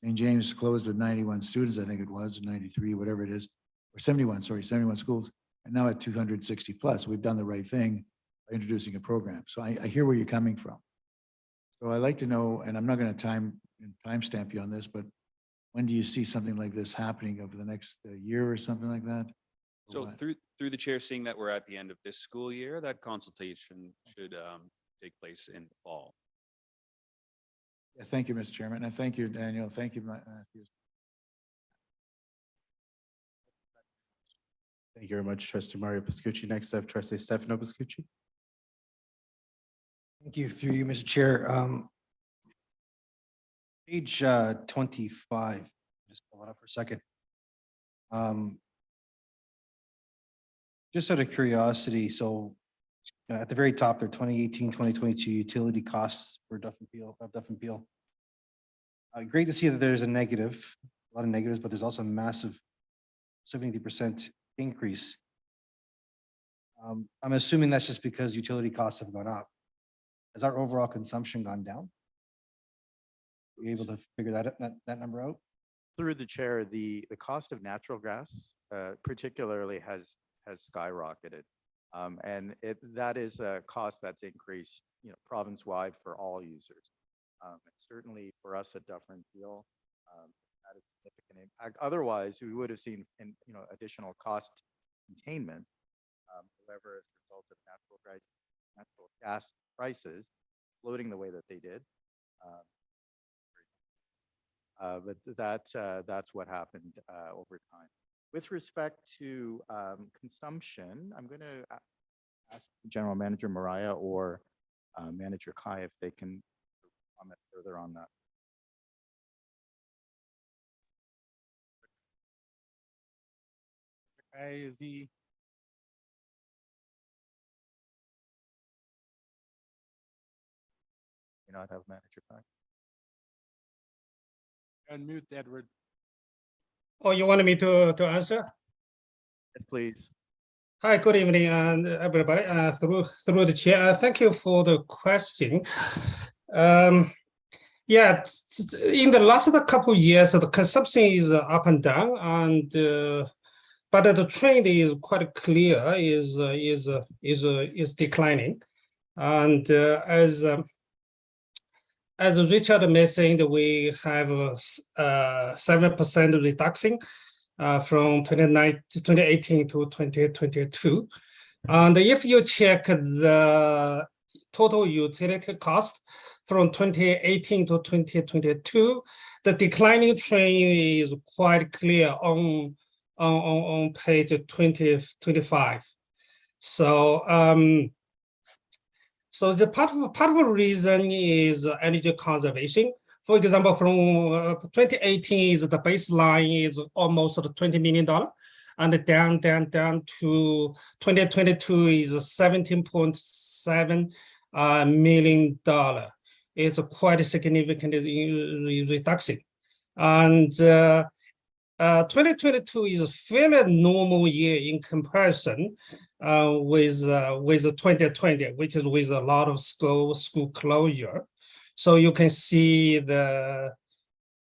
St. James closed with 91 students, I think it was, 93, whatever it is, or 71 schools, and now at 260 plus. We've done the right thing by introducing a program. So I hear where you're coming from. So I'd like to know, and I'm not going to timestamp you on this, but when do you see something like this happening over the next year or something like that? So through the chair, seeing that we're at the end of this school year, that consultation should take place in the fall. Yeah, thank you, Mr. Chairman. And thank you, Daniel. Thank you, Matthew. Thank you very much, Trustee Mario Pascucci. Next, I have Trustee Stefano Pascucci. Thank you, through you, Mr. Chair. Page 25, just pull it up for a second. Just out of curiosity, so at the very top there, 2018, 2022 utility costs for Duff and Peel. Great to see that there's a lot of negatives, but there's also a massive 70% increase. I'm assuming that's just because utility costs have gone up. Has our overall consumption gone down? Were you able to figure that number out? Through the chair, the cost of natural gas particularly has skyrocketed. And that is a cost that's increased, province-wide for all users. And certainly for us at Dufferin Peel, that is significant impact. Otherwise, we would have seen additional cost containment. However, as a result of natural gas prices floating the way that they did, but that's what happened over time. With respect to consumption, I'm going to ask General Manager Mariah or Manager Kai if they can comment further on that. Is he? You not have Manager Kai. Unmute, Edward. Oh, you wanted me to answer? Yes, please. Hi, good evening, everybody. Through the chair, thank you for the question. Yeah, in the last couple of years, the consumption is up and down, and but the trend is quite clear, is declining, and as Richard mentioned, we have a 7% reduction from 2018 to 2022. And if you check the total utility cost from 2018 to 2022, the declining trend is quite clear on page 25. So so the part of the reason is energy conservation. For example, from 2018 is the baseline is almost $20 million, and down to 2022 is $17.7 million. It's a quite significant reduction, and 2022 is a fairly normal year in comparison with 2020, which is with a lot of school closure. So you can see the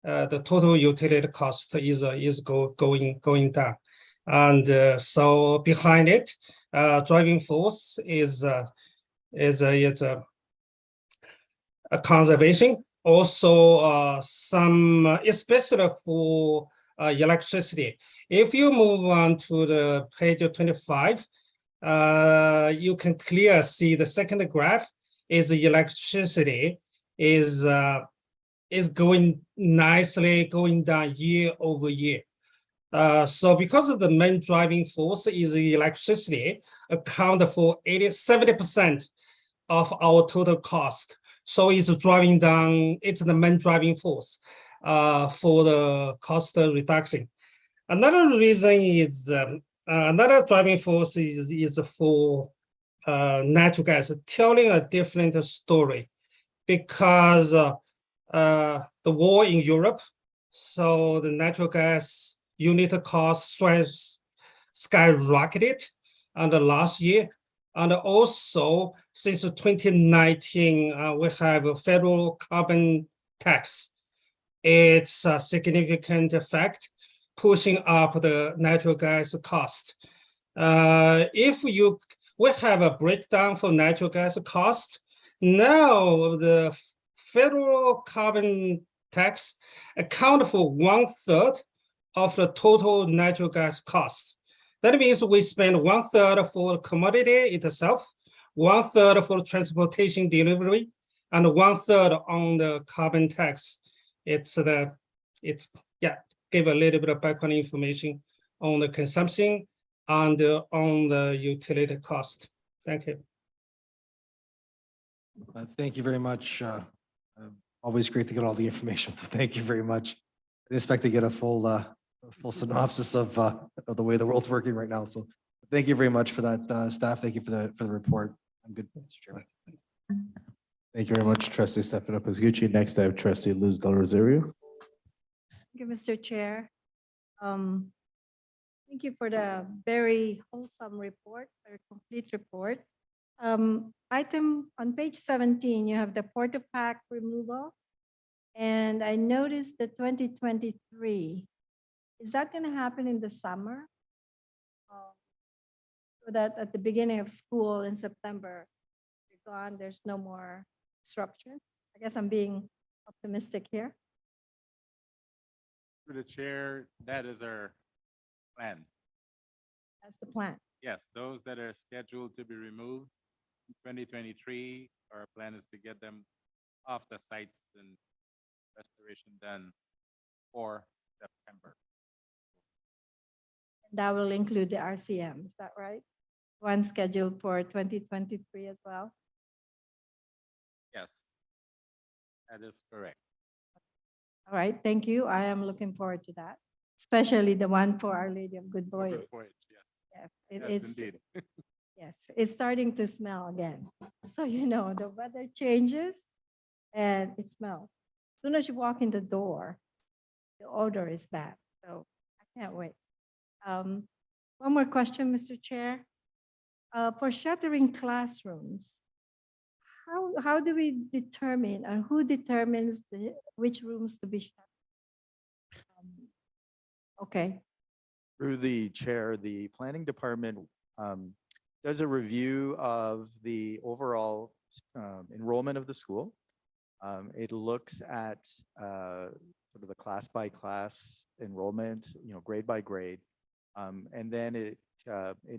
total utility cost is going down, and so behind it, driving force is a conservation. Also, some especially for electricity. If you move on to the page 25, you can clearly see the second graph is the electricity is going nicely going down year over year. So because of the main driving force is the electricity account for 70% of our total cost. So it's driving down, it's the main driving force for the cost reduction. Another reason is, another driving force is for natural gas, telling a different story because the war in Europe, so the natural gas unit cost skyrocketed and last year. And also since 2019, we have a federal carbon tax. It's a significant effect, pushing up the natural gas cost. We have a breakdown for natural gas cost. Now the federal carbon tax account for 1/3 of the total natural gas costs. That means we spend 1/3 for commodity itself, 1/3 for transportation delivery, and 1/3 on the carbon tax. Give a little bit of background information on the consumption and on the utility cost. Thank you. Thank you very much. Always great to get all the information. Thank you very much. I didn't expect to get a full synopsis of the way the world's working right now. So thank you very much for that, staff. Thank you for the report. I'm good, Mr. Chairman. Thank you very much, Trustee Stefano Pizzucci. Next, I have Trustee Luz Del Rosario. Thank you, Mr. Chair. Thank you for the very wholesome report, very complete report. Item on page 17, you have the porta pack removal. And I noticed the 2023. Is that going to happen in the summer? So that at the beginning of school in September, you're gone, there's no more disruption. I guess I'm being optimistic here. Through the chair, that is our plan. That's the plan. Yes, those that are scheduled to be removed in 2023, our plan is to get them off the sites and restoration done for September. That will include the RCM, is that right? One scheduled for 2023 as well? Yes, that is correct. All right, thank you. I am looking forward to that, especially the one for Our Lady of Good Voyage. Good voyage, yes. Yeah, Yes, it's, indeed. yes, it's starting to smell again. So you know, the weather changes and it smells. As soon as you walk in the door, the odor is bad. So I can't wait. One more question, Mr. Chair. For shuttering classrooms, how do we determine, or who determines which rooms to be shut? Okay, Through the chair, the planning department does a review of the overall enrollment of the school. It looks at sort of the class by class enrollment, grade by grade. And then it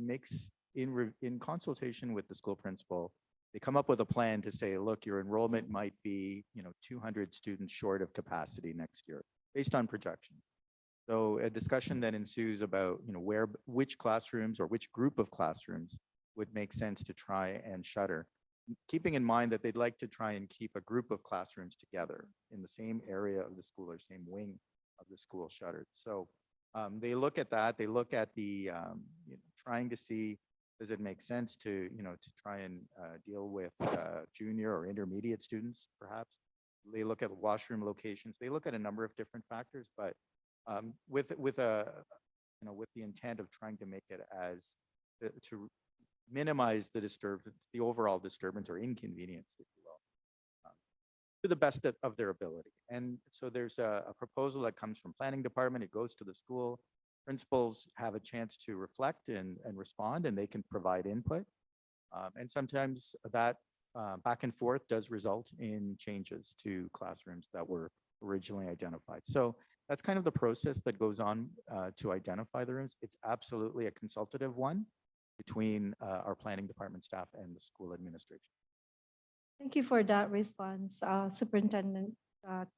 makes, in consultation with the school principal, they come up with a plan to say, look, your enrollment might be, 200 students short of capacity next year, based on projections. So a discussion then ensues about, which classrooms or which group of classrooms would make sense to try and shutter, keeping in mind that they'd like to try and keep a group of classrooms together in the same area of the school or same wing of the school shuttered. So they look at that. They look at the trying to see, does it make sense to to try and deal with junior or intermediate students, perhaps. They look at washroom locations. They look at a number of different factors, but with the intent of trying to make it as to minimize the disturbance, the overall disturbance or inconvenience, if you will, to the best of their ability. And so there's a proposal that comes from planning department. It goes to the school. Principals have a chance to reflect and respond, and they can provide input. And sometimes that back and forth does result in changes to classrooms that were originally identified. So that's kind of the process that goes on to identify the rooms. It's absolutely a consultative one between our planning department staff and the school administration. thank you for that response, Superintendent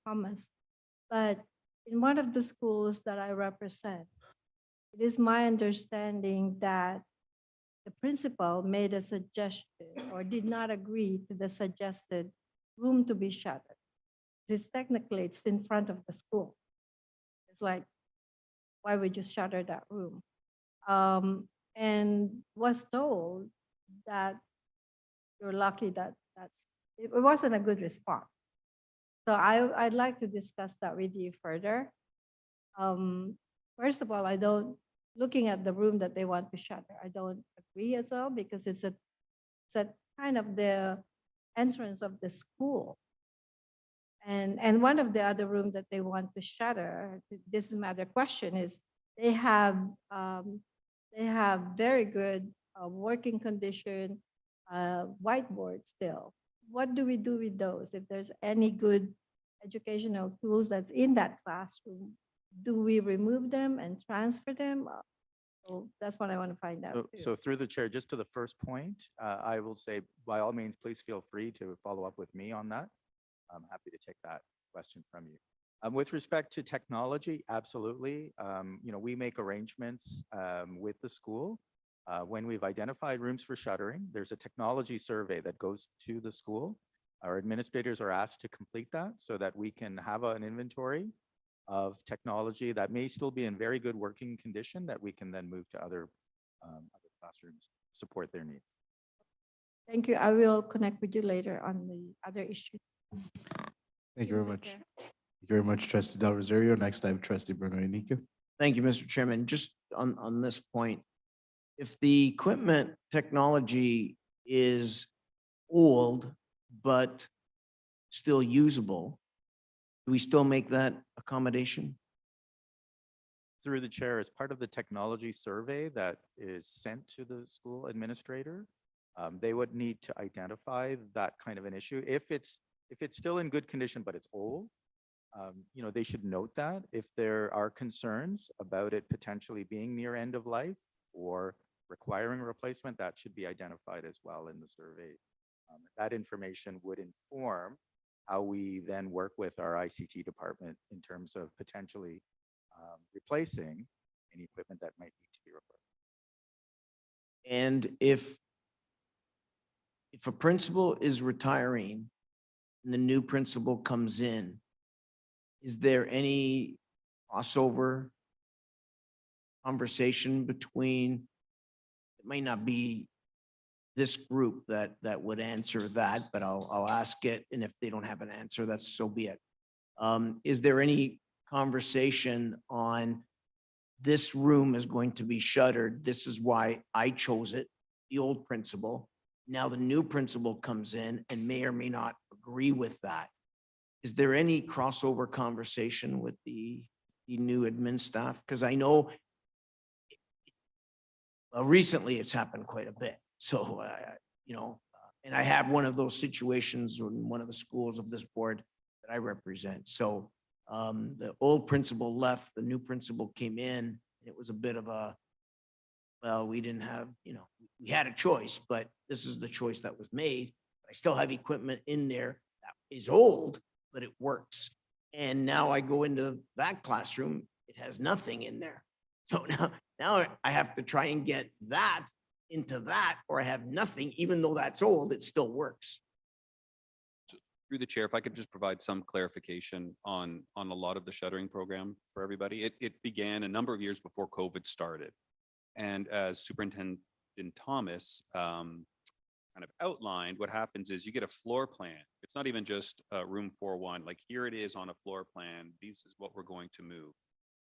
Thomas. But in one of the schools that I represent, it is my understanding that the principal made a suggestion or did not agree to the suggested room to be shuttered. It's technically, it's in front of the school. It's like, why would you shutter that room? And was told that you're lucky that it wasn't a good response. So I'd like to discuss that with you further. First of all, looking at the room that they want to shutter, I don't agree as well, because it's a kind of the entrance of the school. And one of the other rooms that they want to shutter, this is my other question, is they have very good working condition whiteboard still. What do we do with those? If there's any good educational tools that's in that classroom, do we remove them and transfer them? So that's what I want to find out. So through the chair, just to the first point, I will say, by all means, please feel free to follow up with me on that. I'm happy to take that question from you. With respect to technology, absolutely. We make arrangements with the school. When we've identified rooms for shuttering, there's a technology survey that goes to the school. Our administrators are asked to complete that so that we can have an inventory of technology that may still be in very good working condition that we can then move to other classrooms, support their needs. Thank you. I will connect with you later on the other issue. Thank you very much. Thank you very much, Trustee Del Rosario. Next, I have Trustee Bruno Inique. Thank you, Mr. Chairman. Just on this point, if the equipment technology is old but still usable, do we still make that accommodation? Through the chair, as part of the technology survey that is sent to the school administrator, they would need to identify that kind of an issue. If it's still in good condition but it's old, they should note that. If there are concerns about it potentially being near end of life or requiring replacement, that should be identified as well in the survey. That information would inform how we then work with our ICT department in terms of potentially replacing any equipment that might need to be replaced. And if a principal is retiring and the new principal comes in, is there any crossover conversation between, it may not be this group that would answer that, but I'll ask it, and if they don't have an answer, that's so be it. Is there any conversation on this room is going to be shuttered. This is why I chose it, the old principal. Now the new principal comes in and may or may not agree with that. Is there any crossover conversation with the new admin staff? Because I know recently it's happened quite a bit. So, and I have one of those situations in one of the schools of this board that I represent. So the old principal left, the new principal came in. It was a bit of a, well, we didn't have, we had a choice, but this is the choice that was made. I still have equipment in there that is old, but it works. And now I go into that classroom, it has nothing in there. So now I have to try and get that into that, or I have nothing, even though that's old, it still works. Through the chair, if I could just provide some clarification on a lot of the shuttering program for everybody. It began a number of years before COVID started. And as Superintendent Thomas kind of outlined, what happens is you get a floor plan. It's not even just room 4-1, like here it is on a floor plan. This is what we're going to move.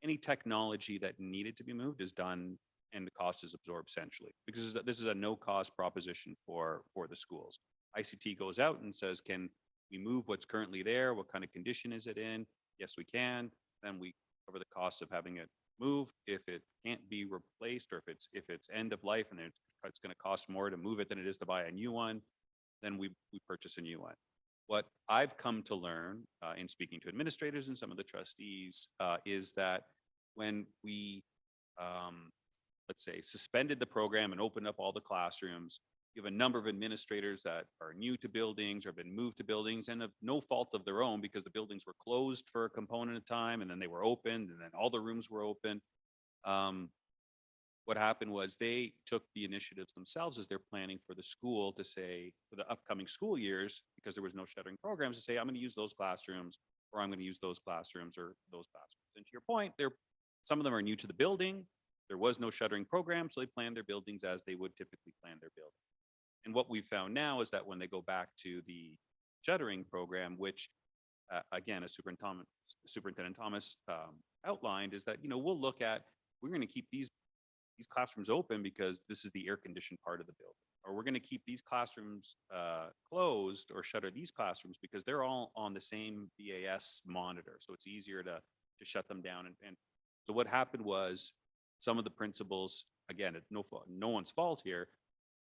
Any technology that needed to be moved is done and the cost is absorbed centrally, because this is a no cost proposition for the schools. ICT goes out and says, can we move what's currently there? What kind of condition is it in? Yes, we can. Then we cover the cost of having it moved. If it can't be replaced, or if it's end of life and it's going to cost more to move it than it is to buy a new one, then we purchase a new one. What I've come to learn in speaking to administrators and some of the trustees is that when we, let's say, suspended the program and opened up all the classrooms, you have a number of administrators that are new to buildings or have been moved to buildings and of no fault of their own, because the buildings were closed for a component of time and then they were opened and then all the rooms were open. What happened was they took the initiatives themselves as they're planning for the school to say, for the upcoming school years, because there was no shuttering programs, to say, I'm going to use those classrooms, or I'm going to use those classrooms or those classrooms. And to your point, some of them are new to the building. There was no shuttering program, so they planned their buildings as they would typically plan their building. And what we've found now is that when they go back to the shuttering program, which again, as Superintendent Thomas outlined, is that, we'll look at, we're going to keep these classrooms open because this is the air conditioned part of the building, or we're going to keep these classrooms closed or shutter these classrooms because they're all on the same BAS monitor. So it's easier to shut them down. And so what happened was some of the principals, again, no one's fault here,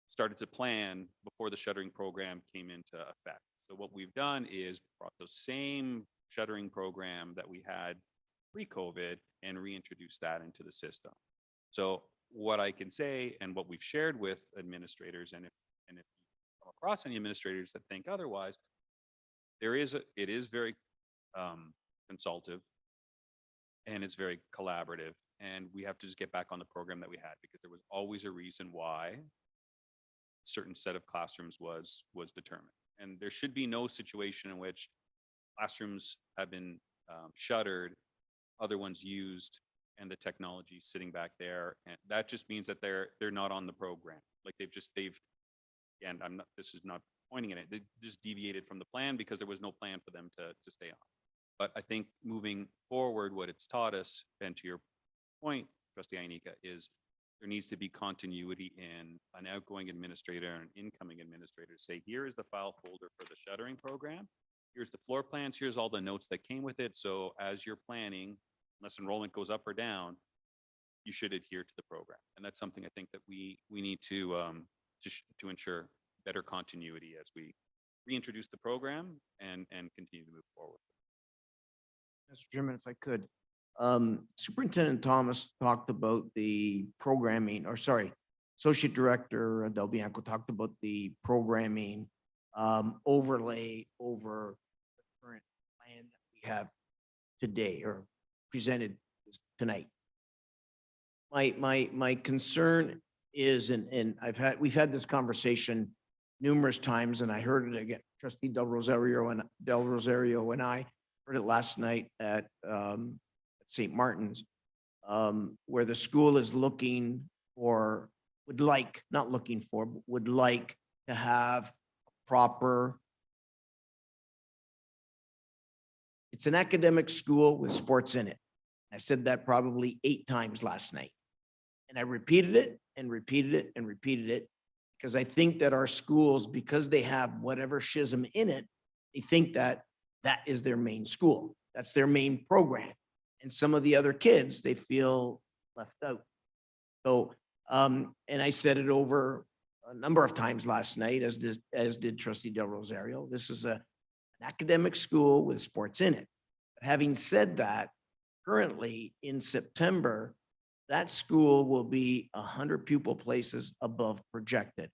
started to plan before the shuttering program came into effect. So what we've done is brought those same shuttering program that we had pre-COVID and reintroduced that into the system. So what I can say, and what we've shared with administrators, and if you come across any administrators that think otherwise, it is very consultative and it's very collaborative, and we have to just get back on the program that we had, because there was always a reason why a certain set of classrooms was determined. And there should be no situation in which classrooms have been shuttered, other ones used, and the technology sitting back there. And that just means that they're not on the program. Like and this is not pointing at it, they just deviated from the plan because there was no plan for them to stay on. But I think moving forward, what it's taught us, and to your point, Trustee Ainika, is there needs to be continuity in an outgoing administrator and an incoming administrator. Say, here is the file folder for the shuttering program. Here's the floor plans. Here's all the notes that came with it. So as you're planning, unless enrollment goes up or down, you should adhere to the program. And that's something I think that we need to ensure better continuity as we reintroduce the program and continue to move forward. Mr. Chairman, if I could, Superintendent Thomas talked about the programming, or sorry, Associate Director Del Bianco talked about the programming overlay over the current plan that we have today, or presented tonight. My concern is, and we've had this conversation numerous times, and I heard it again. Trustee Del Rosario and I heard it last night at St. Martin's, where the school is looking for, would like to have proper. It's an academic school with sports in it. I said that probably 8 times last night. And I repeated it and repeated it and repeated it because I think that our schools, because they have whatever schism in it, they think that that is their main school. That's their main program. And some of the other kids, they feel left out. So, and I said it over a number of times last night, as did Trustee Del Rosario. This is an academic school with sports in it. But having said that, currently in September, that school will be 100 pupil places above projected.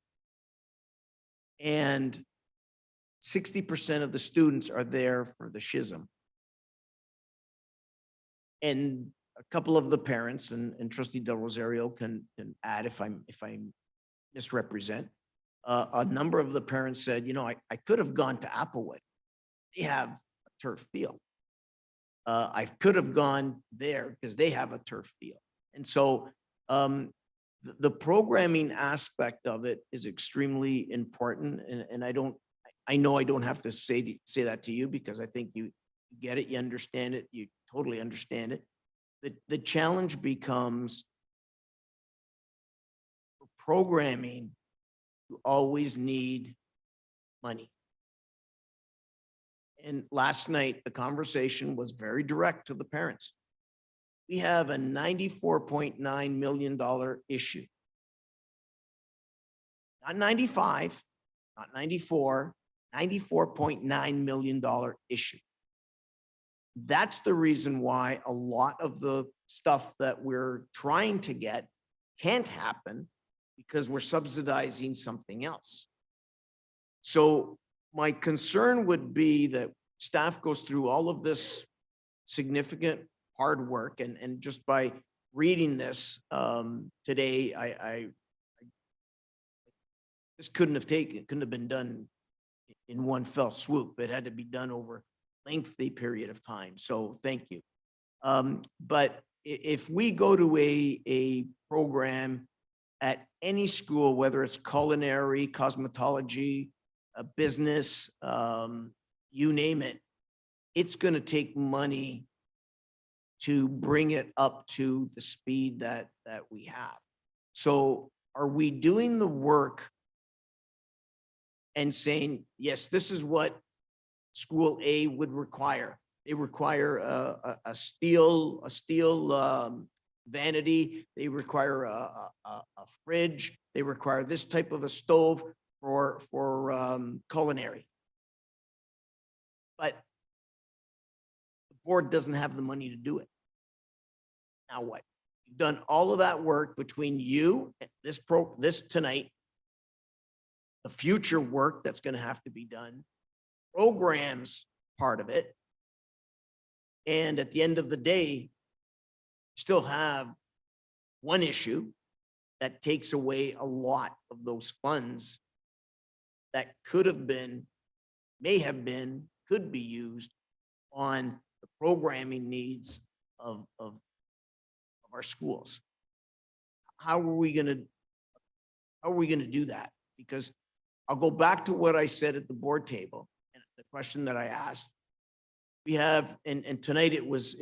And 60% of the students are there for the schism. And a couple of the parents, and Trustee Del Rosario can add if I misrepresent, a number of the parents said, you know, I could have gone to Applewood. They have a turf field. I could have gone there because they have a turf field. And so the programming aspect of it is extremely important. And I know I don't have to say that to you because I think you get it, you understand it, you totally understand it. The challenge becomes for programming, you always need money. And last night, the conversation was very direct to the parents. We have a $94.9 million issue. Not 95, not 94, $94.9 million issue. That's the reason why a lot of the stuff that we're trying to get can't happen because we're subsidizing something else. So my concern would be that staff goes through all of this significant hard work and just by reading this today, I this couldn't have been done in one fell swoop. It had to be done over a lengthy period of time. So thank you. But if we go to a program at any school, whether it's culinary, cosmetology, a business, you name it, it's going to take money to bring it up to the speed that we have. So are we doing the work and saying, yes, this is what school A would require? They require a steel vanity. They require a fridge. They require this type of a stove for culinary. But the board doesn't have the money to do it. Now what? You've done all of that work between you and this tonight, the future work that's going to have to be done, programs part of it. And at the end of the day, still have one issue that takes away a lot of those funds that could have been, may have been, could be used on the programming needs of our schools. How are we going to do that? Because I'll go back to what I said at the board table and the question that I asked. We have, and tonight it was,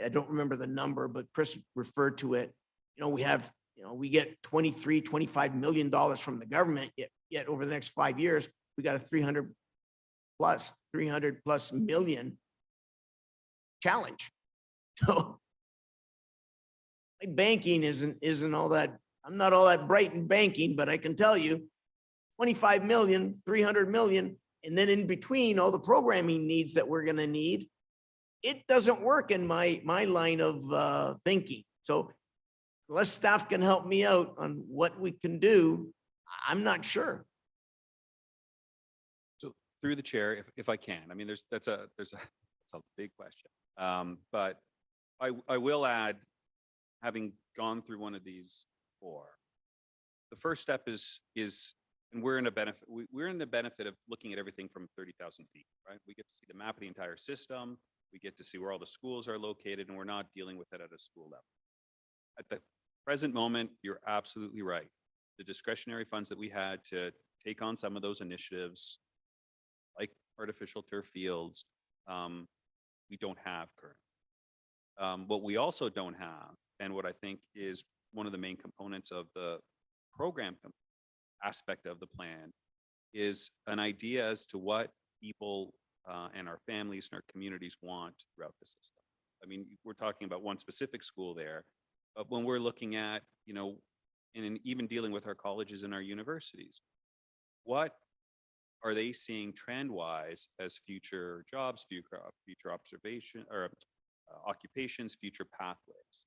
I don't remember the number, but Chris referred to it. You know, we have, we get $25 million from the government, yet over the next 5 years, we got a 300 plus million challenge. So my banking isn't all that, I'm not all that bright in banking, but I can tell you 25 million, 300 million, and then in between all the programming needs that we're going to need, it doesn't work in my line of thinking. So unless staff can help me out on what we can do, I'm not sure. So through the chair, if I can, I mean, that's a big question. But I will add, having gone through one of these before, the first step is, and we're in the benefit of looking at everything from 30,000 feet, right? We get to see the map of the entire system. We get to see where all the schools are located, and we're not dealing with it at a school level. At the present moment, you're absolutely right. The discretionary funds that we had to take on some of those initiatives, like artificial turf fields, we don't have currently. What we also don't have, and what I think is one of the main components of the program aspect of the plan, is an idea as to what people and our families and our communities want throughout the system. I mean, we're talking about one specific school there, but when we're looking at, and even dealing with our colleges and our universities, what are they seeing trend-wise as future jobs, future observation or occupations, future pathways?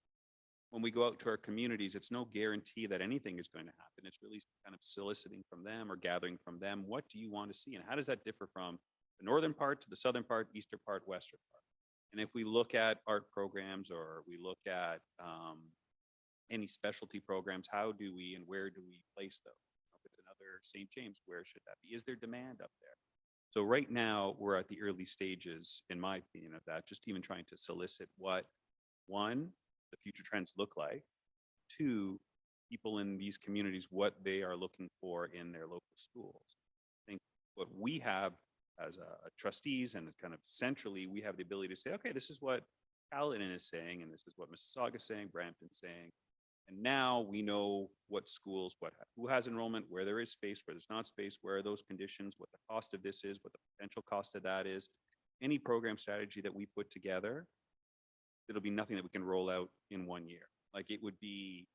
When we go out to our communities, it's no guarantee that anything is going to happen. It's really kind of soliciting from them or gathering from them. What do you want to see? And how does that differ from the northern part to the southern part, eastern part, western part? And if we look at art programs or we look at any specialty programs, how do we and where do we place those? If it's another St. James, where should that be? Is there demand up there? So right now, we're at the early stages, in my opinion, of that, just even trying to solicit what, one, the future trends look like, two, people in these communities, what they are looking for in their local schools. I think what we have as trustees and kind of centrally, we have the ability to say, okay, this is what Caledon is saying, and this is what Mississauga is saying, Brampton's saying. And now we know what schools, who has enrollment, where there is space, where there's not space, where are those conditions, what the cost of this is, what the potential cost of that is. Any program strategy that we put together, it'll be nothing that we can roll out in 1 year. Like it would be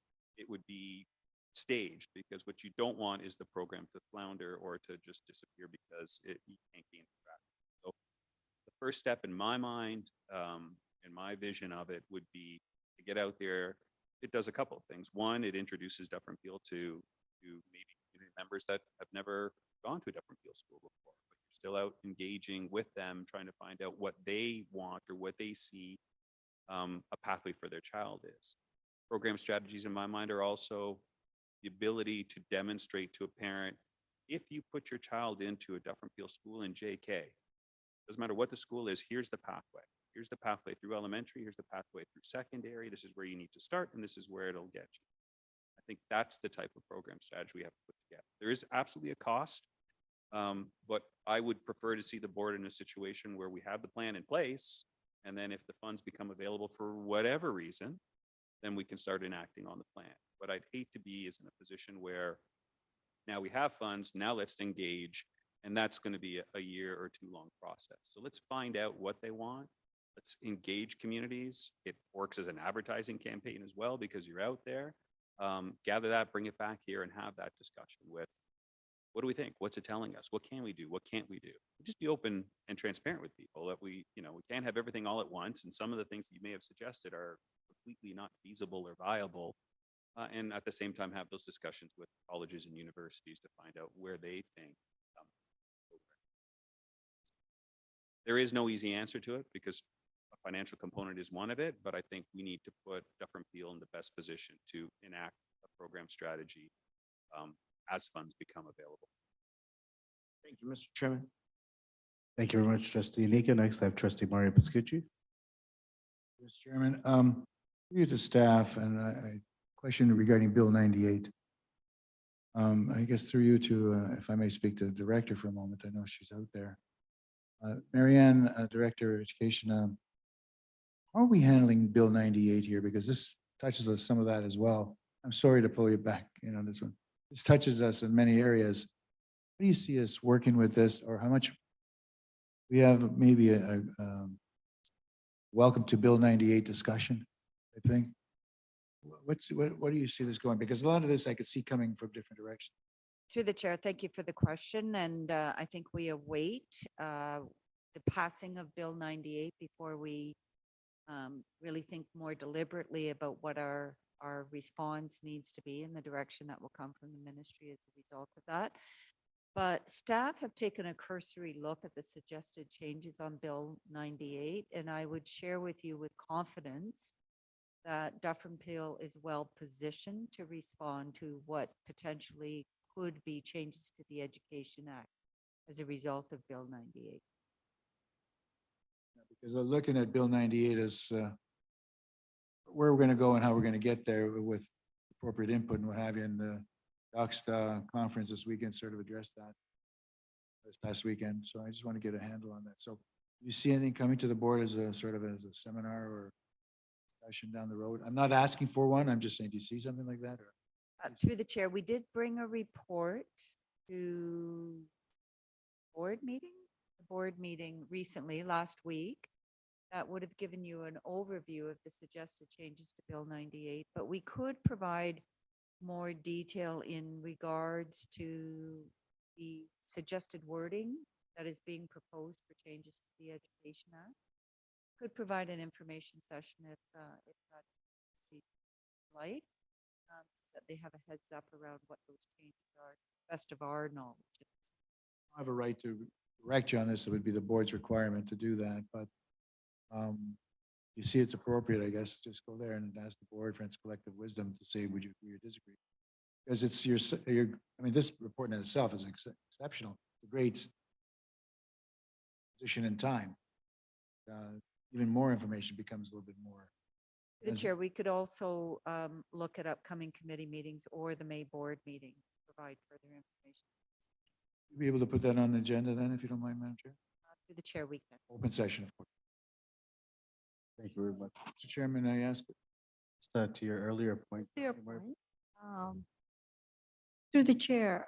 staged, because what you don't want is the program to flounder or to just disappear because you can't gain track. So the first step in my mind, and my vision of it, would be to get out there. It does a couple of things. One, it introduces Dufferin Peel to maybe community members that have never gone to a Dufferin Peel school before, but you're still out engaging with them, trying to find out what they want or what they see a pathway for their child is. Program strategies, in my mind, are also the ability to demonstrate to a parent, if you put your child into a Dufferin Peel school in JK, doesn't matter what the school is, here's the pathway. Here's the pathway through elementary, here's the pathway through secondary, this is where you need to start, and this is where it'll get you. I think that's the type of program strategy we have to put together. There is absolutely a cost, but I would prefer to see the board in a situation where we have the plan in place, and then if the funds become available for whatever reason, then we can start enacting on the plan. What I'd hate to be is in a position where now we have funds, now let's engage, and that's going to be a year or two long process. So let's find out what they want. Let's engage communities. It works as an advertising campaign as well, because you're out there. Gather that, bring it back here, and have that discussion with, what do we think? What's it telling us? What can we do? What can't we do? Just be open and transparent with people that we can't have everything all at once. And some of the things that you may have suggested are completely not feasible or viable. And at the same time, have those discussions with colleges and universities to find out where they think. There is no easy answer to it, because a financial component is one of it, but I think we need to put Dufferin Peel in the best position to enact a program strategy as funds become available. Thank you, Mr. Chairman. Thank you very much, Trustee Nika. Next, I have Trustee Mario Pascucci. Mr. Chairman, you to staff, and I question regarding Bill 98. I guess through you to, if I may speak to the director for a moment, I know she's out there. Marianne, Director of Education, how are we handling Bill 98 here? Because this touches us some of that as well. I'm sorry to pull you back, this one. This touches us in many areas. How do you see us working with this, or how much we have maybe a welcome to Bill 98 discussion, I think? What do you see this going? Because a lot of this I could see coming from different directions. Through the chair, thank you for the question. And I think we await the passing of Bill 98 before we really think more deliberately about what our response needs to be and the direction that will come from the ministry as a result of that. But staff have taken a cursory look at the suggested changes on Bill 98, and I would share with you with confidence that Dufferin Peel is well positioned to respond to what potentially could be changes to the Education Act as a result of Bill 98. Because looking at Bill 98 as where we're going to go and how we're going to get there with appropriate input and what have you. And the Doxta conference this weekend sort of addressed that this past weekend. So I just want to get a handle on that. So do you see anything coming to the board as a sort of as a seminar or discussion down the road? I'm not asking for one. I'm just saying, do you see something like that? Or Through the chair, we did bring a report to the board meeting recently, last week. That would have given you an overview of the suggested changes to Bill 98, but we could provide more detail in regards to the suggested wording that is being proposed for changes to the Education Act. Could provide an information session if that's what you'd like, so that they have a heads up around what those changes are, to the best of our knowledge. I have a right to correct you on this. It would be the board's requirement to do that, but you see it's appropriate, I guess, just go there and ask the board for its collective wisdom to say, would you agree or disagree? Because it's your, I mean, this report in itself is exceptional. The great position in time. Even more information becomes a little bit more. The chair, we could also look at upcoming committee meetings or the May board meeting to provide further information. You'll be able to put that on the agenda then, if you don't mind, Madam Chair? Through the chair, we can. Open session, of course. Thank you very much. Mr. Chairman, I ask, Just to your earlier point. To your Mayor- point, through the chair,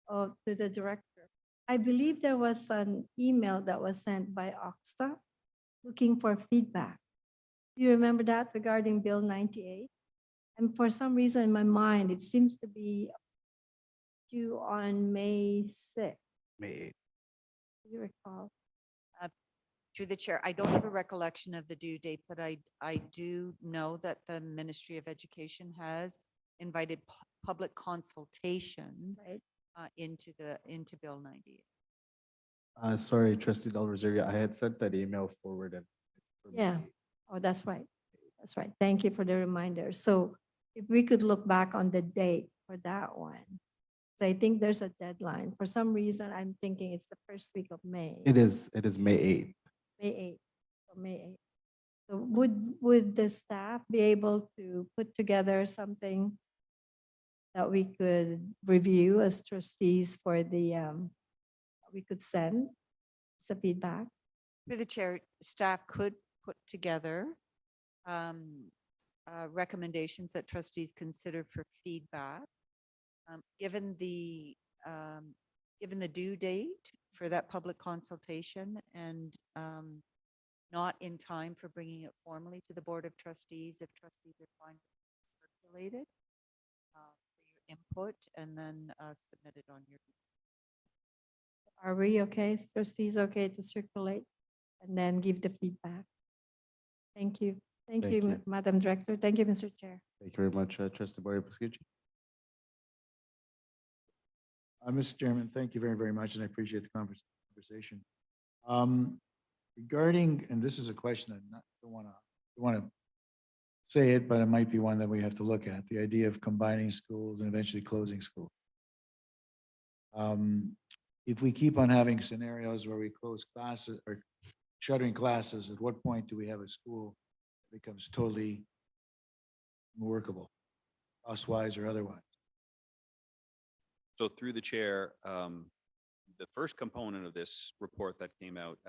to the director, I believe there was an email that was sent by Oxta looking for feedback. Do you remember that regarding Bill 98? And for some reason in my mind, it seems to be due on May 6th. May 8th. Do you recall? Through the chair, I don't have a recollection of the due date, but I do know that the Ministry of Education has invited public consultation Right. into Bill 98. Sorry, trustee Del Rosario, I had sent that email forward and. it's for Yeah. May 8th. Oh, that's right. That's right. Thank you for the reminder. So if we could look back on the date for that one. So I think there's a deadline. For some reason, I'm thinking it's the first week of May. It is May 8th. May 8th. So May 8th. So would the staff be able to put together something that we could review as trustees for we could send as a feedback? Through the chair, staff could put together recommendations that trustees consider for feedback. Given the due date for that public consultation and not in time for bringing it formally to the Board of Trustees, if trustees are fine, circulate it for your input and then submit it on your. Are we okay? Is trustees okay to circulate and then give the feedback? Thank you. Thank Thank you, you. Madam Director. Thank you, Mr. Chair. Thank you very much, trustee Barrio Pascucci. Mr. Chairman, thank you very, very much, and I appreciate the conversation. Regarding, and this is a question I don't want to say it, but it might be one that we have to look at, the idea of combining schools and eventually closing schools. If we keep on having scenarios where we close classes or shuttering classes, at what point do we have a school that becomes totally unworkable, cost-wise or otherwise? So through the chair, the first component of this report that came out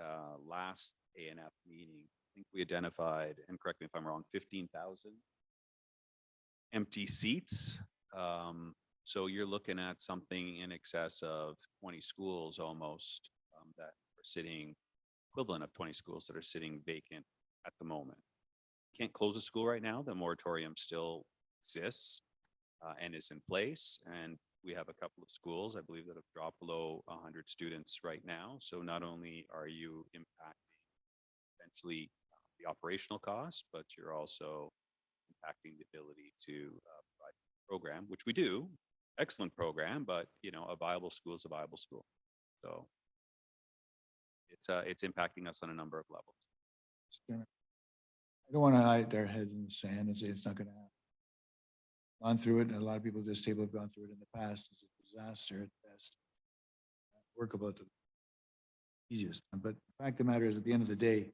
last ANF meeting, I think we identified, and correct me if I'm wrong, 15,000 empty seats. So you're looking at something in excess of 20 schools almost that are sitting, equivalent of 20 schools that are sitting vacant at the moment. Can't close a school right now. The moratorium still exists and is in place. And we have a couple of schools, I believe, that have dropped below 100 students right now. So not only are you impacting eventually the operational costs, but you're also impacting the ability to provide a program, which we do, excellent program, but you know, a viable school is a viable school. So it's impacting us on a number of levels. I don't want to hide our heads in the sand and say it's not going to happen. Gone through it, and a lot of people at this table have gone through it in the past. It's a disaster at best. Workable at the easiest. But the fact of the matter is, at the end of the day,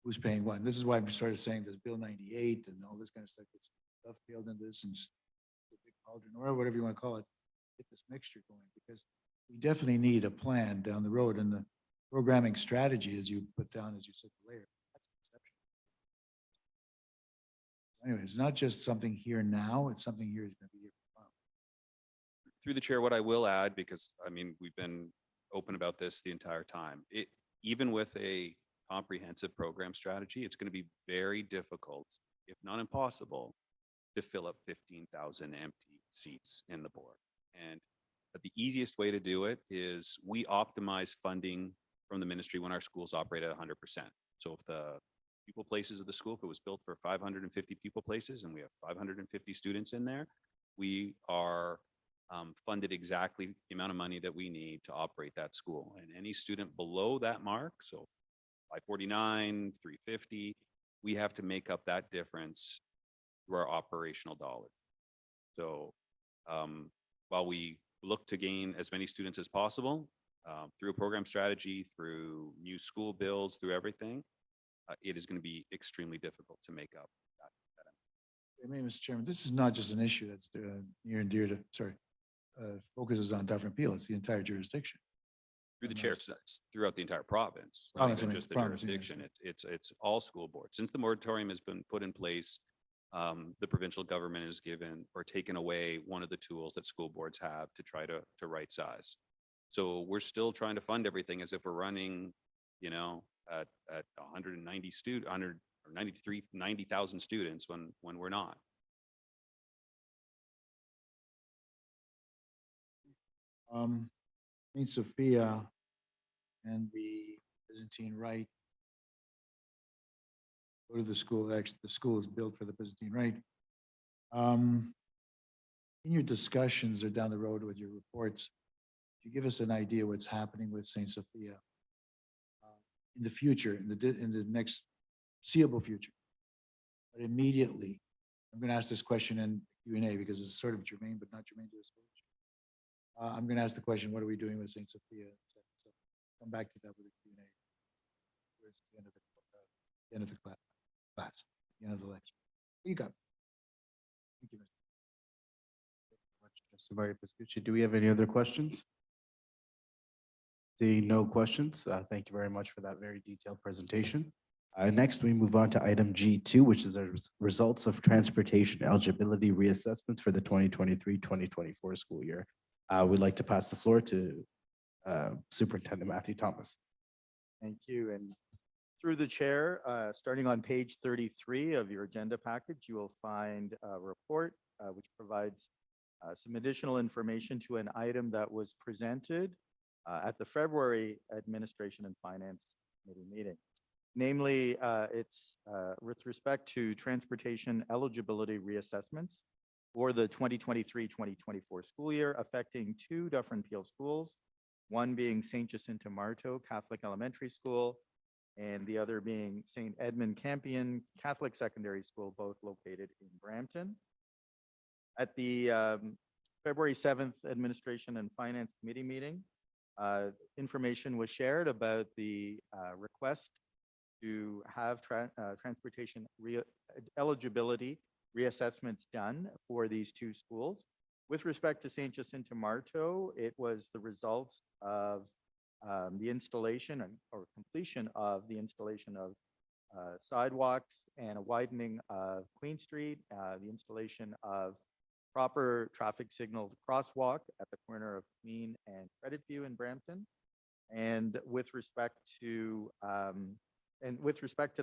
who's paying what? And this is why I started saying there's Bill 98 and all this kind of stuff gets dovetailed into this and the big cauldron, or whatever you want to call it, get this mixture going, because we definitely need a plan down the road, and the programming strategy, as you put down, as you said, the layer, that's an exception. Anyway, it's not just something here now, it's something here is going to be here tomorrow. Through the chair, what I will add, because I mean, we've been open about this the entire time. Even with a comprehensive program strategy, it's going to be very difficult, if not impossible, to fill up 15,000 empty seats in the board. And but the easiest way to do it is we optimize funding from the ministry when our schools operate at 100%. So if the people places of the school, if it was built for 550 people places and we have 550 students in there, we are funded exactly the amount of money that we need to operate that school. And any student below that mark, so 549, 350, we have to make up that difference through our operational dollars. So while we look to gain as many students as possible through a program strategy, through new school builds, through everything, it is going to be extremely difficult to make up that. I mean, Mr. Chairman, this is not just an issue that's near and dear to, focuses on Dufferin Peel, it's the entire jurisdiction. Through the chair, it's throughout the entire province, not Province, I even mean, just the province, yeah, jurisdiction. It's all school boards. Since the moratorium has been put in place, the provincial government has given or taken away one of the tools that school boards have to try to right size. So we're still trying to fund everything as if we're running, at 190 student, 100 or 93, 90,000 students when we're not. Saint Sophia and the Byzantine Rite go to the school. Actually, the school is built for the Byzantine Rite. In your discussions or down the road with your reports, do you give us an idea what's happening with Saint Sophia in the future, in the next seeable future? But immediately, I'm going to ask this question in Q&A because it's sort of germane, but not germane to this speech. I'm going to ask the question, what are we doing with Saint Sophia? So come back to that with a Q&A. Towards the end of the class, the end of the lecture. You got it. Thank you, Mr. Mr. Pascucci, do we have any other questions? Seeing no questions, thank you very much for that very detailed presentation. Next, we move on to item G2, which is the results of transportation eligibility reassessments for the 2023-2024 school year. We'd like to pass the floor to Superintendent Matthew Thomas. Thank you. And through the chair, starting on page 33 of your agenda package, you will find a report which provides some additional information to an item that was presented at the February Administration and Finance Committee meeting. Namely, it's with respect to transportation eligibility reassessments for the 2023-2024 school year affecting two Dufferin Peel schools, one being St. Jacinta Marto Catholic Elementary School, and the other being St. Edmund Campion Catholic Secondary School, both located in Brampton. At the February 7th Administration and Finance Committee meeting, information was shared about the request to have transportation eligibility reassessments done for these two schools. With respect to St. Jacinta Marto, it was the results of the installation or completion of the installation of sidewalks and a widening of Queen Street, the installation of proper traffic signaled crosswalk at the corner of Queen and Credit View in Brampton. And with respect to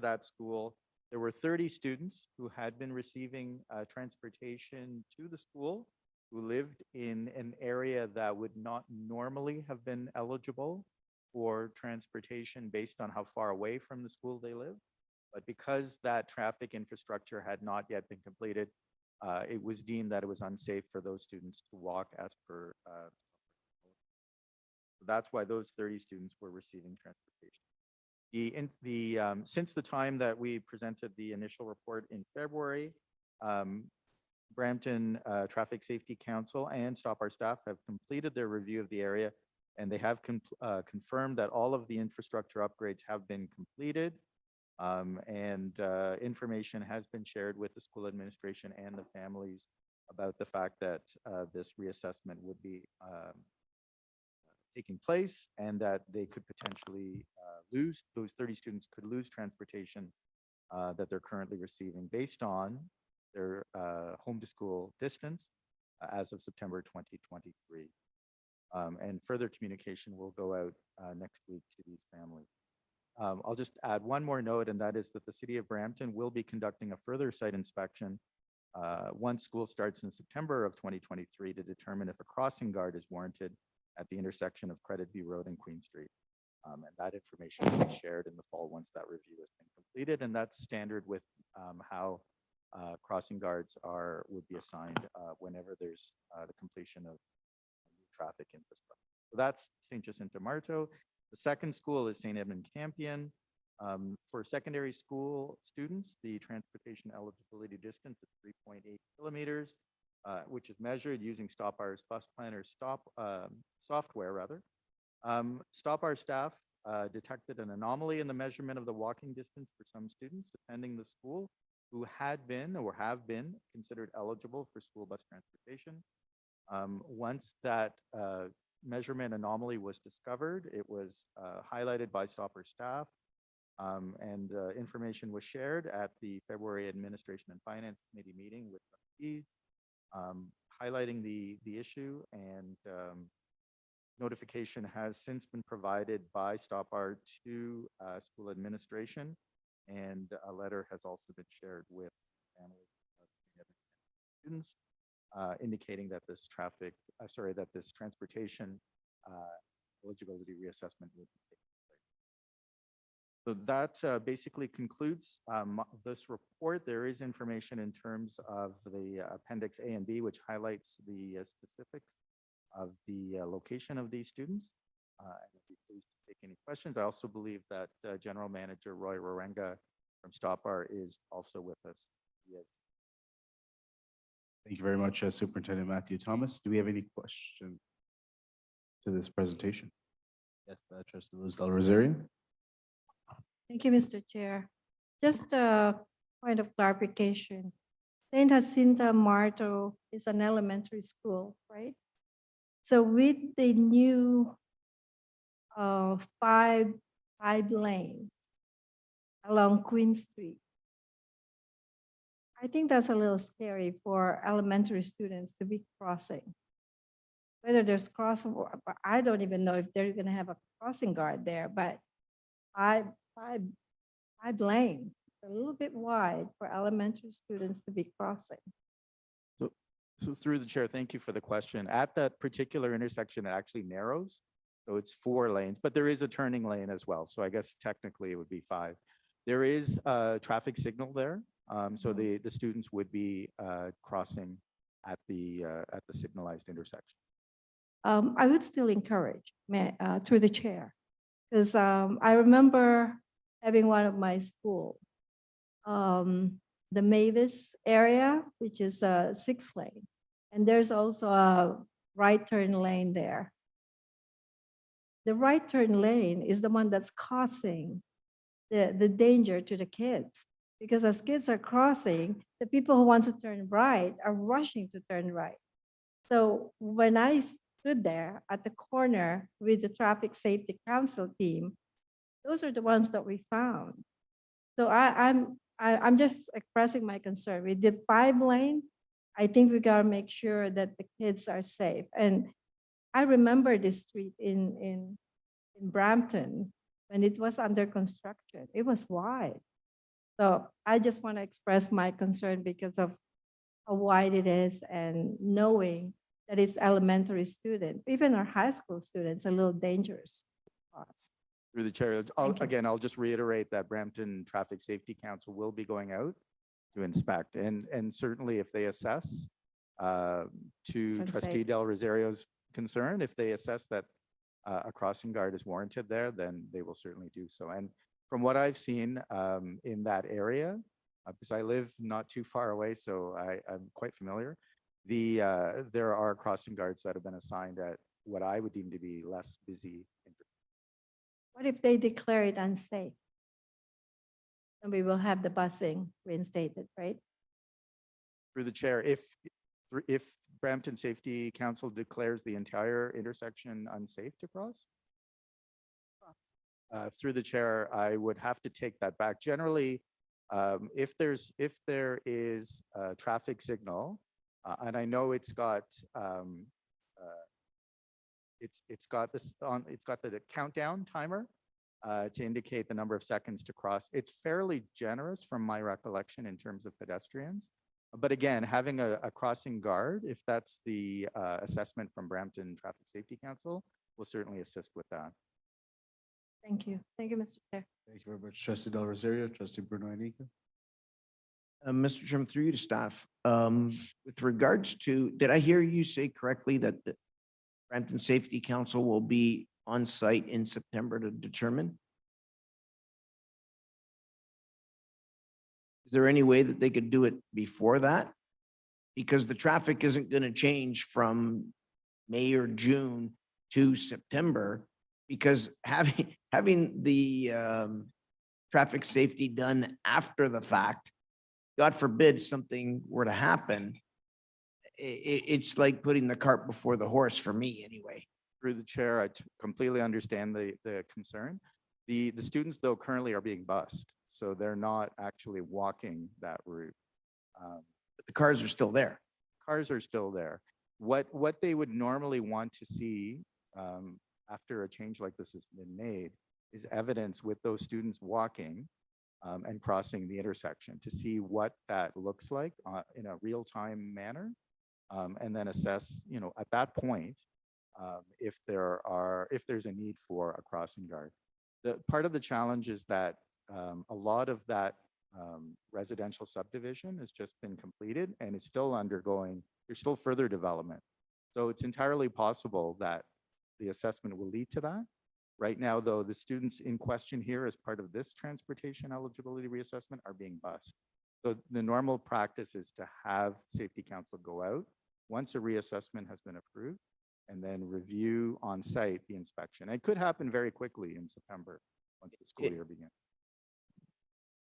that school, there were 30 students who had been receiving transportation to the school who lived in an area that would not normally have been eligible for transportation based on how far away from the school they live. But because that traffic infrastructure had not yet been completed, it was deemed that it was unsafe for those students to walk as per. That's why those 30 students were receiving transportation. Since the time that we presented the initial report in February, Brampton Traffic Safety Council and Stop Our Staff have completed their review of the area, and they have confirmed that all of the infrastructure upgrades have been completed, and information has been shared with the school administration and the families about the fact that this reassessment would be taking place and that they could potentially those 30 students could lose transportation that they're currently receiving based on their home to school distance as of September 2023. And further communication will go out next week to these families. I'll just add one more note, and that is that the City of Brampton will be conducting a further site inspection once school starts in September of 2023 to determine if a crossing guard is warranted at the intersection of Credit View Road and Queen Street. And that information will be shared in the fall once that review has been completed. And that's standard with how crossing guards would be assigned whenever there's the completion of new traffic infrastructure. So that's St. Jacinto Marto. The second school is St. Edmund Campion. For secondary school students, the transportation eligibility distance is 3.8 kilometers, which is measured using StopR's bus planner software rather. StopR staff detected an anomaly in the measurement of the walking distance for some students attending the school who had been or have been considered eligible for school bus transportation. Once that measurement anomaly was discovered, it was highlighted by StopR staff, and information was shared at the February Administration and Finance Committee meeting with trustees, highlighting the issue, and notification has since been provided by StopR to school administration, and a letter has also been shared with families of students indicating that this transportation eligibility reassessment would be taken place. So that basically concludes this report. There is information in terms of the Appendix A and B, which highlights the specifics of the location of these students. I'd be pleased to take any questions. I also believe that General Manager Roy Warenga from StopR is also with us. Yes. Thank you very much, Superintendent Matthew Thomas. Do we have any questions to this presentation? Yes, Trustee Luz Del Rosario. Thank you, Mr. Chair. Just a point of clarification. St. Jacinto Marto is an elementary school, right? So with the new five lanes along Queen Street, I think that's a little scary for elementary students to be crossing. Whether there's crossing, I don't even know if they're going to have a crossing guard there, but five lanes, a little bit wide for elementary students to be crossing. So through the chair, thank you for the question. At that particular intersection, it actually narrows. So it's 4 lanes, but there is a turning lane as well. So I guess technically it would be 5. There is a traffic signal there. So the students would be crossing at the signalized intersection. I would still encourage through the chair, because I remember having one of my school, the Mavis area, which is a 6 lane, and there's also a right turn lane there. The right turn lane is the one that's causing the danger to the kids, because as kids are crossing, the people who want to turn right are rushing to turn right. So when I stood there at the corner with the Traffic Safety Council team, those are the ones that we found. So I'm just expressing my concern. We did 5 lane. I think we gotta make sure that the kids are safe. And I remember this street in Brampton when it was under construction. It was wide. So I just want to express my concern because of how wide it is, and knowing that it's elementary students, even our high school students, a little dangerous to cross. Through the chair, Thank you. again, I'll just reiterate that Brampton Traffic Safety Council will be going out to inspect, and certainly if they assess to It's Trustee unsafe. Del Rosario's concern, if they assess that a crossing guard is warranted there, then they will certainly do so. And from what I've seen in that area, because I live not too far away, so I'm quite familiar, there are crossing guards that have been assigned at what I would deem to be less busy. What if they declare it unsafe? And we will have the busing reinstated, right? Through the chair, if Brampton Safety Council declares the entire intersection unsafe to cross? Through the chair, I would have to take that back. Generally, If there is a traffic signal, and I know it's got it's got the countdown timer to indicate the number of seconds to cross. It's fairly generous from my recollection in terms of pedestrians. But again, having a crossing guard, if that's the assessment from Brampton Traffic Safety Council, will certainly assist with that. Thank you. Thank you, Mr. Chair. Thank you very much, trustee Del Rosario, trustee Bruno Inica. Mr. Chairman, through you to staff, with regards to, did I hear you say correctly that the Brampton Safety Council will be on site in September to determine? Is there any way that they could do it before that? Because the traffic isn't going to change from May or June to September, because having the traffic safety done after the fact, God forbid something were to happen, it's like putting the cart before the horse for me anyway. Through the chair, I completely understand the concern. The students though currently are being bused, so they're not actually walking that route. But the cars are still there. Cars are still there. What they would normally want to see after a change like this has been made is evidence with those students walking and crossing the intersection to see what that looks like in a real-time manner, and then assess, at that point, if there's a need for a crossing guard. The part of the challenge is that a lot of that residential subdivision has just been completed and is still undergoing, there's still further development. So it's entirely possible that the assessment will lead to that. Right now, though, the students in question here as part of this transportation eligibility reassessment are being bused. So the normal practice is to have Safety Council go out once a reassessment has been approved and then review on site the inspection. It could happen very quickly in September once the school year begins.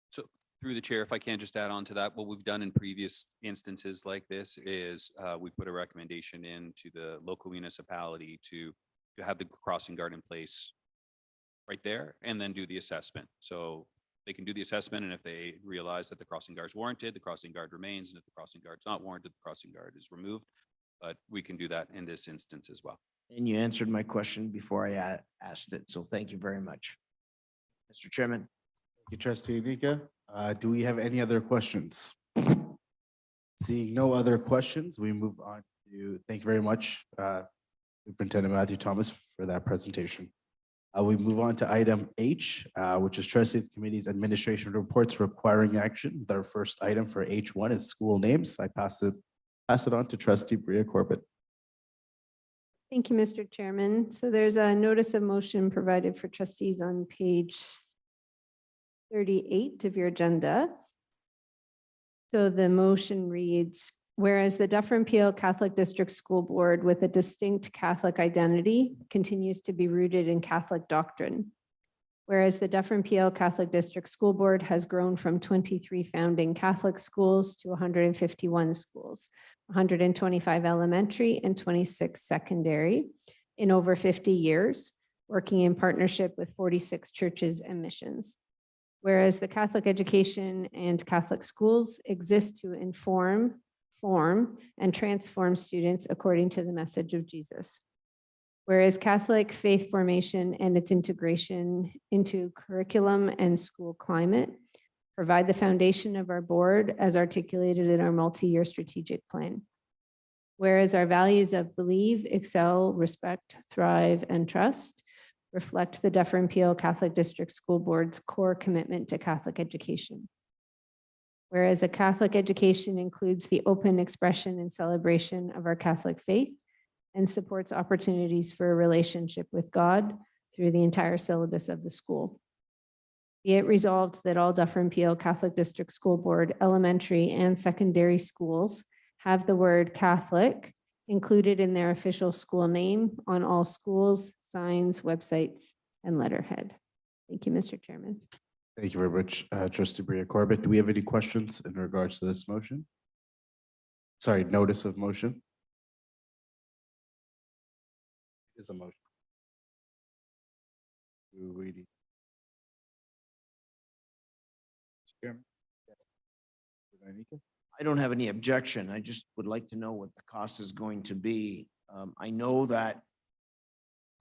So through the chair, if I can just add on to that, what we've done in previous instances like this is we put a recommendation into the local municipality to have the crossing guard in place right there and then do the assessment. So they can do the assessment, and if they realize that the crossing guard is warranted, the crossing guard remains, and if the crossing guard is not warranted, the crossing guard is removed. But we can do that in this instance as well. And you answered my question before I asked it, so thank you very much. Mr. Chairman. Thank you, trustee Inica. Do we have any other questions? Seeing no other questions, we move on to, thank you very much, Superintendent Matthew Thomas, for that presentation. We move on to item H, which is trustees committee's administration reports requiring action. Their first item for H1 is school names. I pass it on to trustee Bria Corbett. Thank you, Mr. Chairman. So there's a notice of motion provided for trustees on page 38 of your agenda. So the motion reads, whereas the Dufferin Peel Catholic District School Board with a distinct Catholic identity continues to be rooted in Catholic doctrine. Whereas the Dufferin Peel Catholic District School Board has grown from 23 founding Catholic schools to 151 schools, 125 elementary and 26 secondary in over 50 years, working in partnership with 46 churches and missions. Whereas the Catholic education and Catholic schools exist to inform, form, and transform students according to the message of Jesus. Whereas Catholic faith formation and its integration into curriculum and school climate provide the foundation of our board as articulated in our multi-year strategic plan. Whereas our values of believe, excel, respect, thrive, and trust reflect the Dufferin Peel Catholic District School Board's core commitment to Catholic education. Whereas a Catholic education includes the open expression and celebration of our Catholic faith and supports opportunities for a relationship with God through the entire syllabus of the school. Be it resolved that all Dufferin Peel Catholic District School Board elementary and secondary schools have the word Catholic included in their official school name on all schools, signs, websites, and letterhead. Thank you, Mr. Chairman. Thank you very much, trustee Bria Corbett. Do we have any questions in regards to this motion? Sorry, notice of motion. Is a motion. Chairman. I don't have any objection. I just would like to know what the cost is going to be. I know that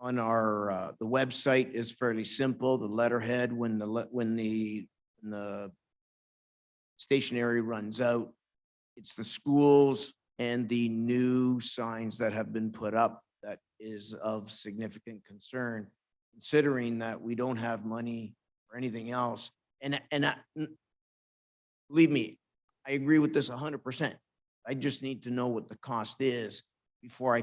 on our, the website is fairly simple, the letterhead, when the stationery runs out, it's the schools and the new signs that have been put up that is of significant concern, considering that we don't have money or anything else. Believe me, I agree with this 100%. I just need to know what the cost is before I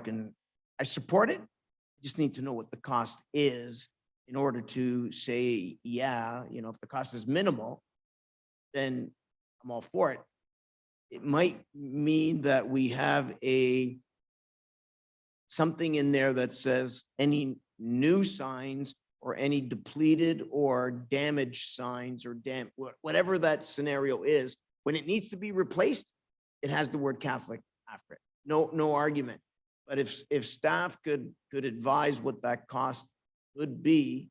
support it. I just need to know what the cost is in order to say, yeah, if the cost is minimal, then I'm all for it. It might mean that we have something in there that says any new signs or any depleted or damaged signs or whatever that scenario is, when it needs to be replaced, it has the word Catholic after it. No argument. But if staff could advise what that cost would be,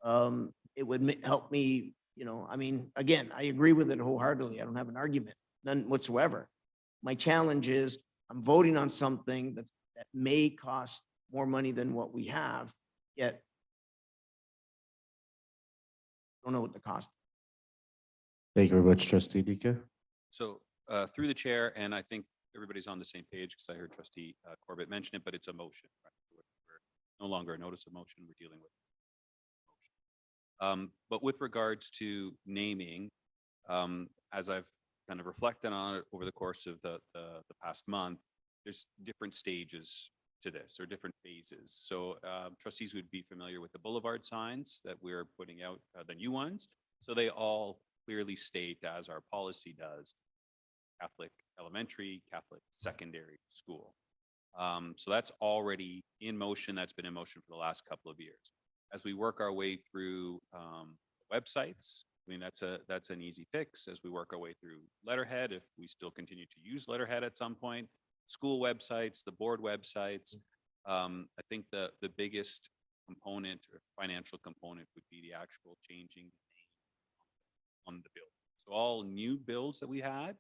it would help me, again, I agree with it wholeheartedly. I don't have an argument, none whatsoever. My challenge is I'm voting on something that may cost more money than what we have, yet don't know what the cost. Thank you very much, trustee Dika. So through the chair, and I think everybody's on the same page because I heard trustee Corbett mention it, but it's a motion. Right? We're no longer a notice of motion. We're dealing with motion. But with regards to naming, as I've kind of reflected on it over the course of the past month, there's different stages to this or different phases. So trustees would be familiar with the boulevard signs that we're putting out, the new ones. So they all clearly state, as our policy does, Catholic elementary, Catholic secondary school. So that's already in motion. That's been in motion for the last couple of years. As we work our way through websites, I mean, that's an easy fix. As we work our way through letterhead, if we still continue to use letterhead at some point, school websites, the board websites, I think the biggest component or financial component would be the actual changing the name on the bill. So all new bills that we had,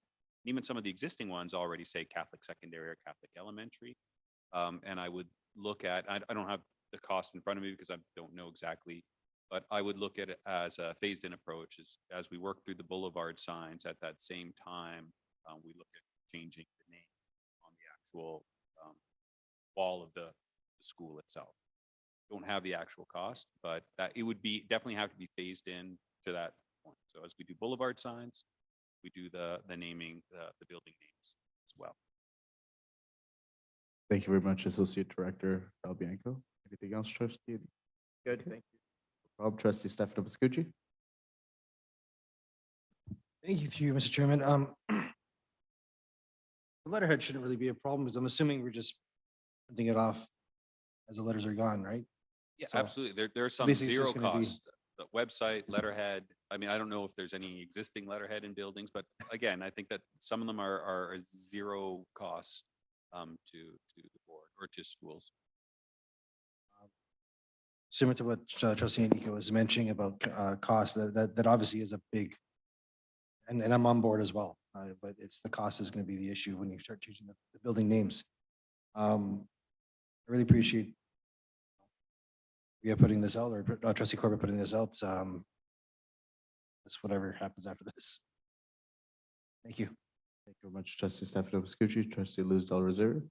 even some of the existing ones already say Catholic secondary or Catholic elementary. And I would look at, I don't have the cost in front of me because I don't know exactly, but I would look at it as a phased in approach as we work through the boulevard signs at that same time, we look at changing the name on the actual wall of the school itself. Don't have the actual cost, but that it would be definitely have to be phased in to that point. So as we do boulevard signs, we do the naming, the building names as well. Thank you very much, Associate Director Albianco. Anything else, trustee? Good, thank you. Rob, trustee Stefano Pascucci. Thank you, through you, Mr. Chairman. The letterhead shouldn't really be a problem because I'm assuming we're just printing it off as the letters are gone, right? Yeah, So, absolutely. There's some basically it's zero just gonna be- cost. The website, letterhead. I mean, I don't know if there's any existing letterhead in buildings, but again, I think that some of them are zero cost to the board or to schools. Similar to what trustee Nico was mentioning about cost, that obviously is a big, and I'm on board as well, but it's the cost is going to be the issue when you start changing the building names. I really appreciate we putting this out, or trustee Corbett putting this out. That's whatever happens after this. Thank you. Thank you very much, trustee Stefano Pascucci, trustee Luz Del Rosario.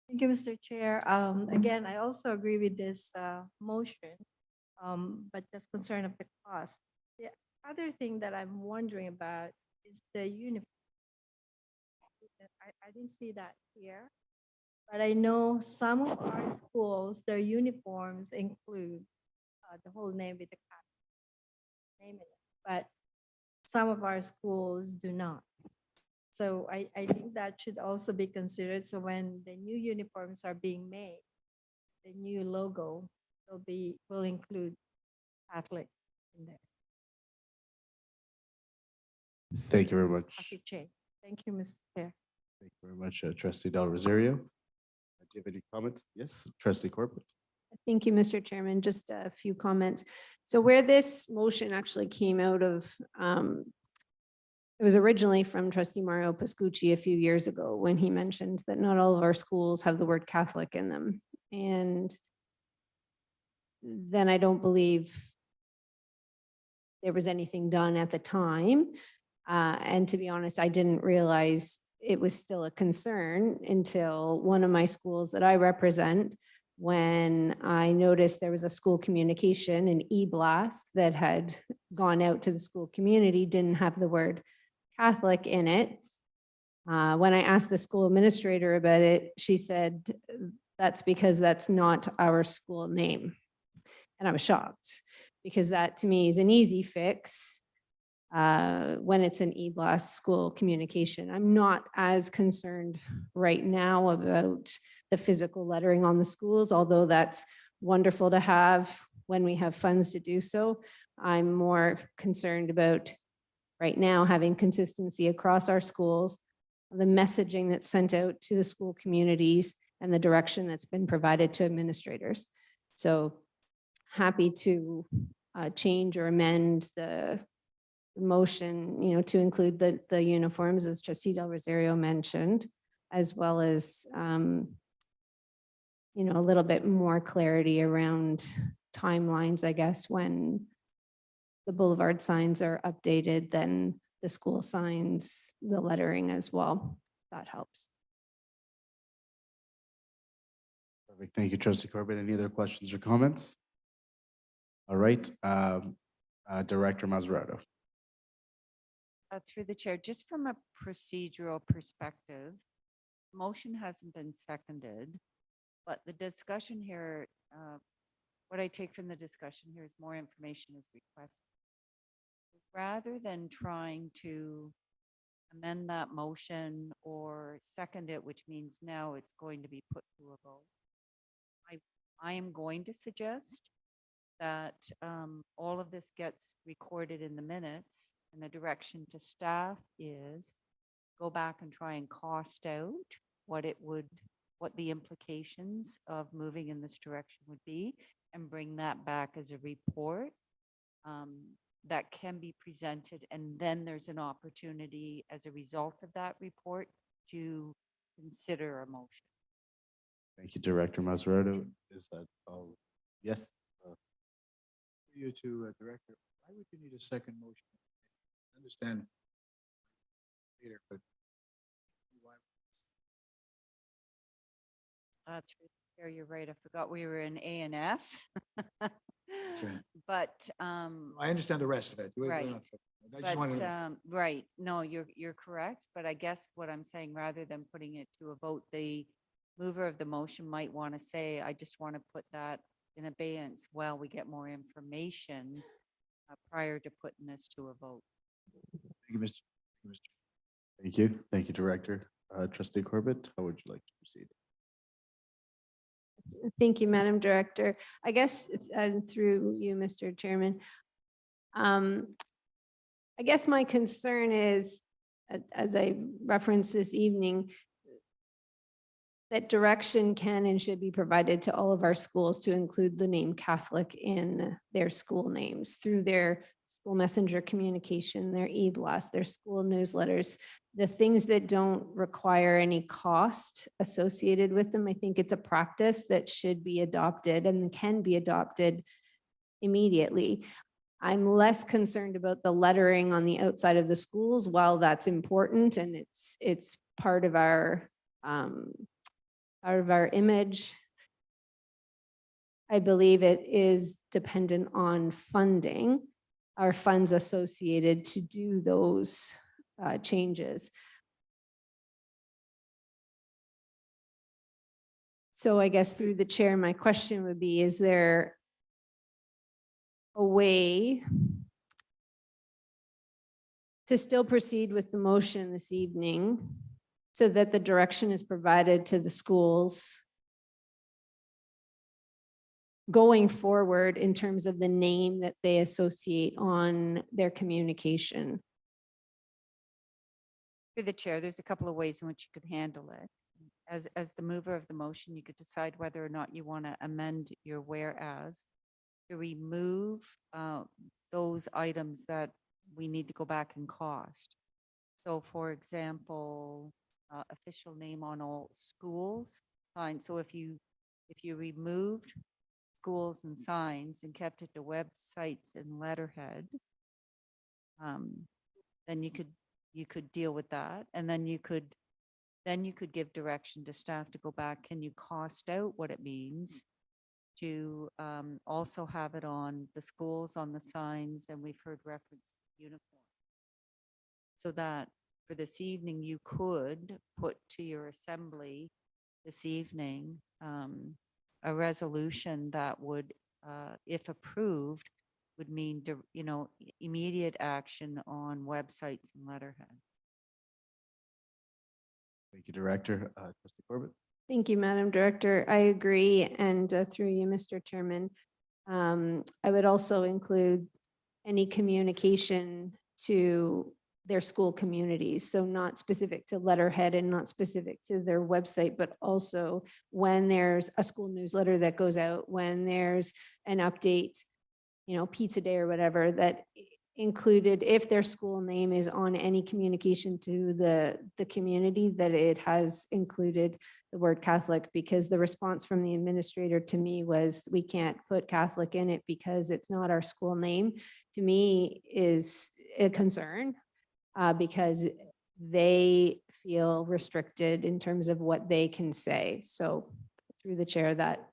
Thank you, Mr. Chair. Again, I also agree with this motion, but just concern of the cost. The other thing that I'm wondering about is the uniform. I didn't see that here, but I know some of our schools, their uniforms include the whole name with the name in it, but some of our schools do not. So I think that should also be considered. So when the new uniforms are being made, the new logo will include Catholic in there. Thank you very much. As a change. Thank you, Mr. Chair. Thank you very much, trustee Del Rosario. Do you have any comments? Yes, trustee Corbett. Thank you, Mr. Chairman. Just a few comments. So where this motion actually came out of, It was originally from trustee Mario Pascucci a few years ago when he mentioned that not all of our schools have the word Catholic in them. And then I don't believe there was anything done at the time. And to be honest, I didn't realize it was still a concern until one of my schools that I represent, when I noticed there was a school communication, an e-blast that had gone out to the school community, didn't have the word Catholic in it. When I asked the school administrator about it, she said, that's because that's not our school name. And I was shocked, because that to me is an easy fix when it's an e-blast school communication. I'm not as concerned right now about the physical lettering on the schools, although that's wonderful to have when we have funds to do so. I'm more concerned about right now having consistency across our schools, the messaging that's sent out to the school communities, and the direction that's been provided to administrators. So happy to change or amend the motion, to include the uniforms, as trustee Del Rosario mentioned, as well as, a little bit more clarity around timelines, I guess, when the boulevard signs are updated, then the school signs, the lettering as well. That helps. Perfect. Thank you, trustee Corbett. Any other questions or comments? All right, Director Mazzarotto. Through the chair, just from a procedural perspective, motion hasn't been seconded, but the discussion here, what I take from the discussion here is more information is requested. Rather than trying to amend that motion or second it, which means now it's going to be put to a vote, I am going to suggest that all of this gets recorded in the minutes, and the direction to staff is go back and try and cost out what the implications of moving in this direction would be, and bring that back as a report that can be presented. And then there's an opportunity as a result of that report to consider a motion. Thank you, Director Mazzarotto. Is that all? Yes. You to Director, why would you need a second motion? I understand later, but why? You're right. I forgot we were in A and F. That's right. But I understand the rest of it. Right. I just wanted to. right. No, you're correct. But I guess what I'm saying, rather than putting it to a vote, the mover of the motion might want to say, I just want to put that in abeyance while we get more information prior to putting this to a vote. Thank you, Mr. Thank you. Thank you, Director. Trustee Corbett, how would you like to proceed? Thank you, Madam Director. I guess through you, Mr. Chairman, I guess my concern is, as I referenced this evening, that direction can and should be provided to all of our schools to include the name Catholic in their school names through their school messenger communication, their e-blast, their school newsletters, the things that don't require any cost associated with them. I think it's a practice that should be adopted and can be adopted immediately. I'm less concerned about the lettering on the outside of the schools. While that's important and it's part of our image, I believe it is dependent on funding, our funds associated to do those changes. So I guess through the chair, my question would be, is there a way to still proceed with the motion this evening so that the direction is provided to the schools going forward in terms of the name that they associate on their communication? Through the chair, there's a couple of ways in which you could handle it. As the mover of the motion, you could decide whether or not you want to amend your whereas to remove those items that we need to go back and cost. So for example, official name on all schools, fine. So if you removed schools and signs and kept it to websites and letterhead, then you could deal with that. And then you could give direction to staff to go back. Can you cost out what it means to also have it on the schools, on the signs, and we've heard reference to uniform. So that for this evening, you could put to your assembly this evening a resolution that would, if approved, would mean, immediate action on websites and letterhead. Thank you, Director. Trustee Corbett? Thank you, Madam Director. I agree. And through you, Mr. Chairman, I would also include any communication to their school communities. So not specific to letterhead and not specific to their website, but also when there's a school newsletter that goes out, when there's an update, pizza day or whatever, that included, if their school name is on any communication to the community, that it has included the word Catholic, because the response from the administrator to me was, we can't put Catholic in it because it's not our school name. To me is a concern because they feel restricted in terms of what they can say. So through the chair, that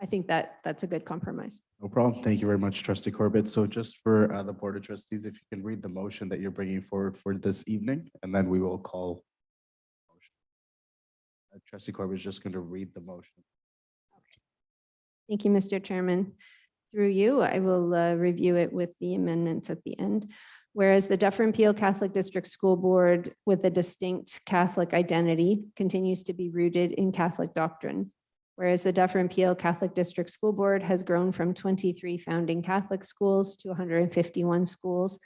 I think that's a good compromise. No problem. Thank you very much, Trustee Corbett. So just for the Board of Trustees, if you can read the motion that you're bringing forward for this evening, and then we will call. Trustee Corbett is just going to read the motion. Thank you, Mr. Chairman. Through you, I will review it with the amendments at the end. Whereas the Dufferin Peel Catholic District School Board with a distinct Catholic identity continues to be rooted in Catholic doctrine. Whereas the Dufferin Peel Catholic District School Board has grown from 23 founding Catholic schools to 151 schools,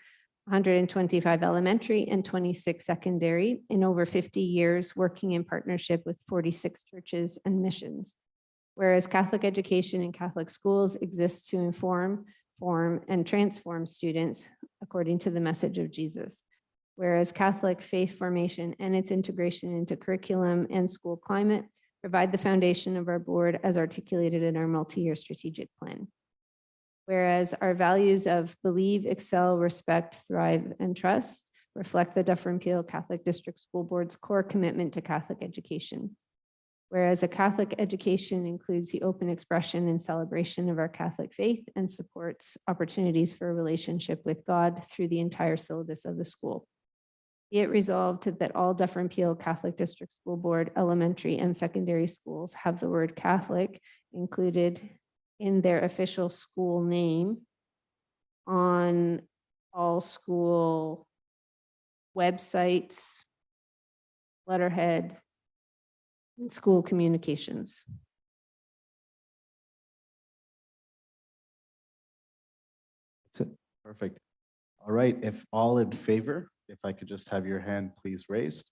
125 elementary and 26 secondary in over 50 years, working in partnership with 46 churches and missions. Whereas Catholic education in Catholic schools exists to inform, form, and transform students according to the message of Jesus. Whereas Catholic faith formation and its integration into curriculum and school climate provide the foundation of our board as articulated in our multi-year strategic plan. Whereas our values of believe, excel, respect, thrive, and trust reflect the Dufferin Peel Catholic District School Board's core commitment to Catholic education. Whereas a Catholic education includes the open expression and celebration of our Catholic faith and supports opportunities for a relationship with God through the entire syllabus of the school. Be it resolved that all Dufferin Peel Catholic District School Board elementary and secondary schools have the word Catholic included in their official school name on all school websites, letterhead, and school communications. That's it. Perfect. All right. If all in favor, if I could just have your hand please raised.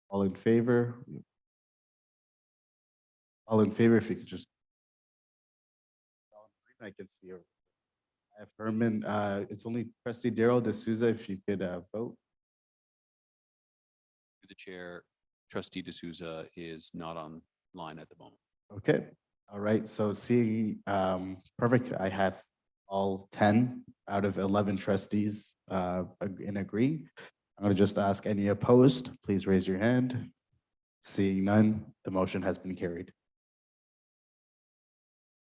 All in favor? All in favor, if you could just. I can see her. I have Herman, it's only Trustee Darrell D'Souza, if you could vote. Through the chair, Trustee D'Souza is not online at the moment. Okay, all right, so seeing, perfect, I have all 10 out of 11 trustees in agree. I'm gonna just ask any opposed, please raise your hand. Seeing none, the motion has been carried.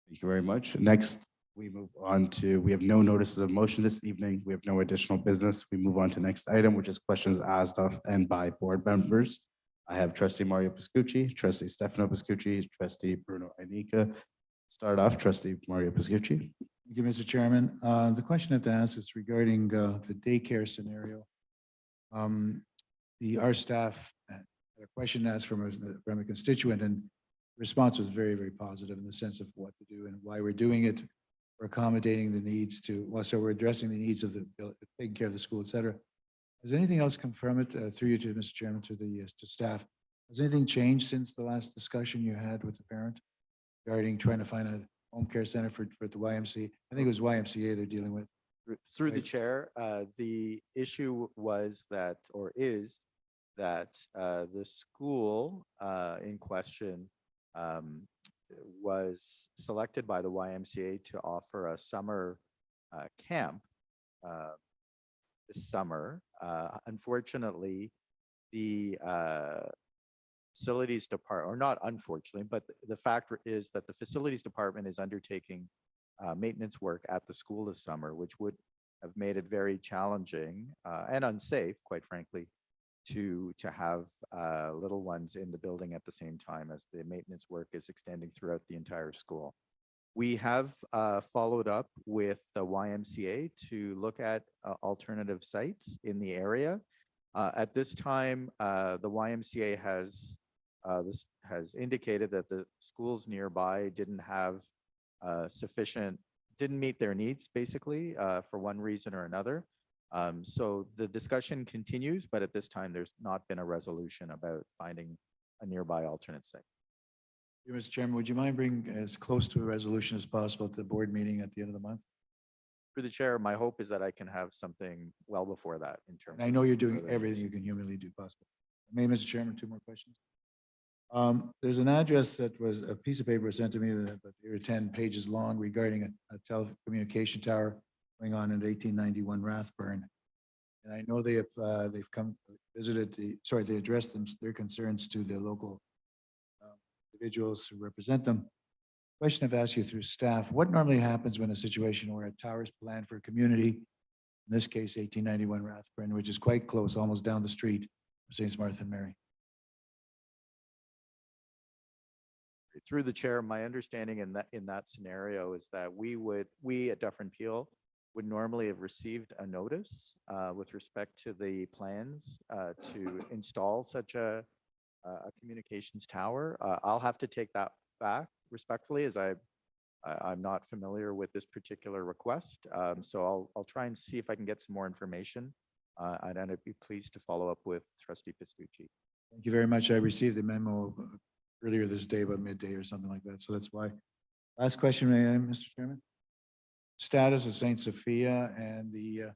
Thank you very much. Next, we move on to, we have no notices of motion this evening. We have no additional business. We move on to next item, which is questions asked of and by board members. I have Trustee Mario Piscucci, Trustee Stefano Piscucci, Trustee Bruno Inica. Start off, Trustee Mario Piscucci. Thank you, Mr. Chairman. The question I have to ask is regarding the daycare scenario. Our staff had a question asked from a constituent, and response was very, very positive in the sense of what to do and why we're doing it. We're accommodating the needs to, well, so we're addressing the needs of taking care of the school, et cetera. Has anything else come from it through you to Mr. Chairman, to staff? Has anything changed since the last discussion you had with the parent regarding trying to find a home care center for the YMCA? I think it was YMCA they're dealing with. Through the Right. chair, the issue was that, or is that the school in question was selected by the YMCA to offer a summer camp this summer. Unfortunately, the facilities department, or not unfortunately, but the fact is that the facilities department is undertaking maintenance work at the school this summer, which would have made it very challenging and unsafe, quite frankly, to have little ones in the building at the same time as the maintenance work is extending throughout the entire school. We have followed up with the YMCA to look at alternative sites in the area. At this time, the YMCA has indicated that the schools nearby didn't have didn't meet their needs, basically, for one reason or another. So the discussion continues, but at this time, there's not been a resolution about finding a nearby alternate site. Mr. Chairman, would you mind bringing as close to a resolution as possible at the board meeting at the end of the month? Through the chair, my hope is that I can have something well before that in terms. And I of know you're doing further everything news. you can humanly do possible. May, Mr. Chairman, two more questions. There's an address that was, a piece of paper was sent to me that there are 10 pages long regarding a telecommunication tower going on in 1891 Rathburn. And I know they've come, visited they addressed their concerns to the local individuals who represent them. Question I've asked you through staff, what normally happens when a situation where a tower is planned for a community, in this case 1891 Rathburn, which is quite close, almost down the street from St. Martha and Mary? Through the chair, my understanding in that scenario is that we at Dufferin Peel would normally have received a notice with respect to the plans to install such a communications tower. I'll have to take that back respectfully, as I'm not familiar with this particular request. So I'll try and see if I can get some more information. And I'd be pleased to follow up with Trustee Pistucci. Thank you very much. I received the memo earlier this day, about midday or something like that. So that's why. Last question, may I, Mr. Chairman? Status of St. Sophia and the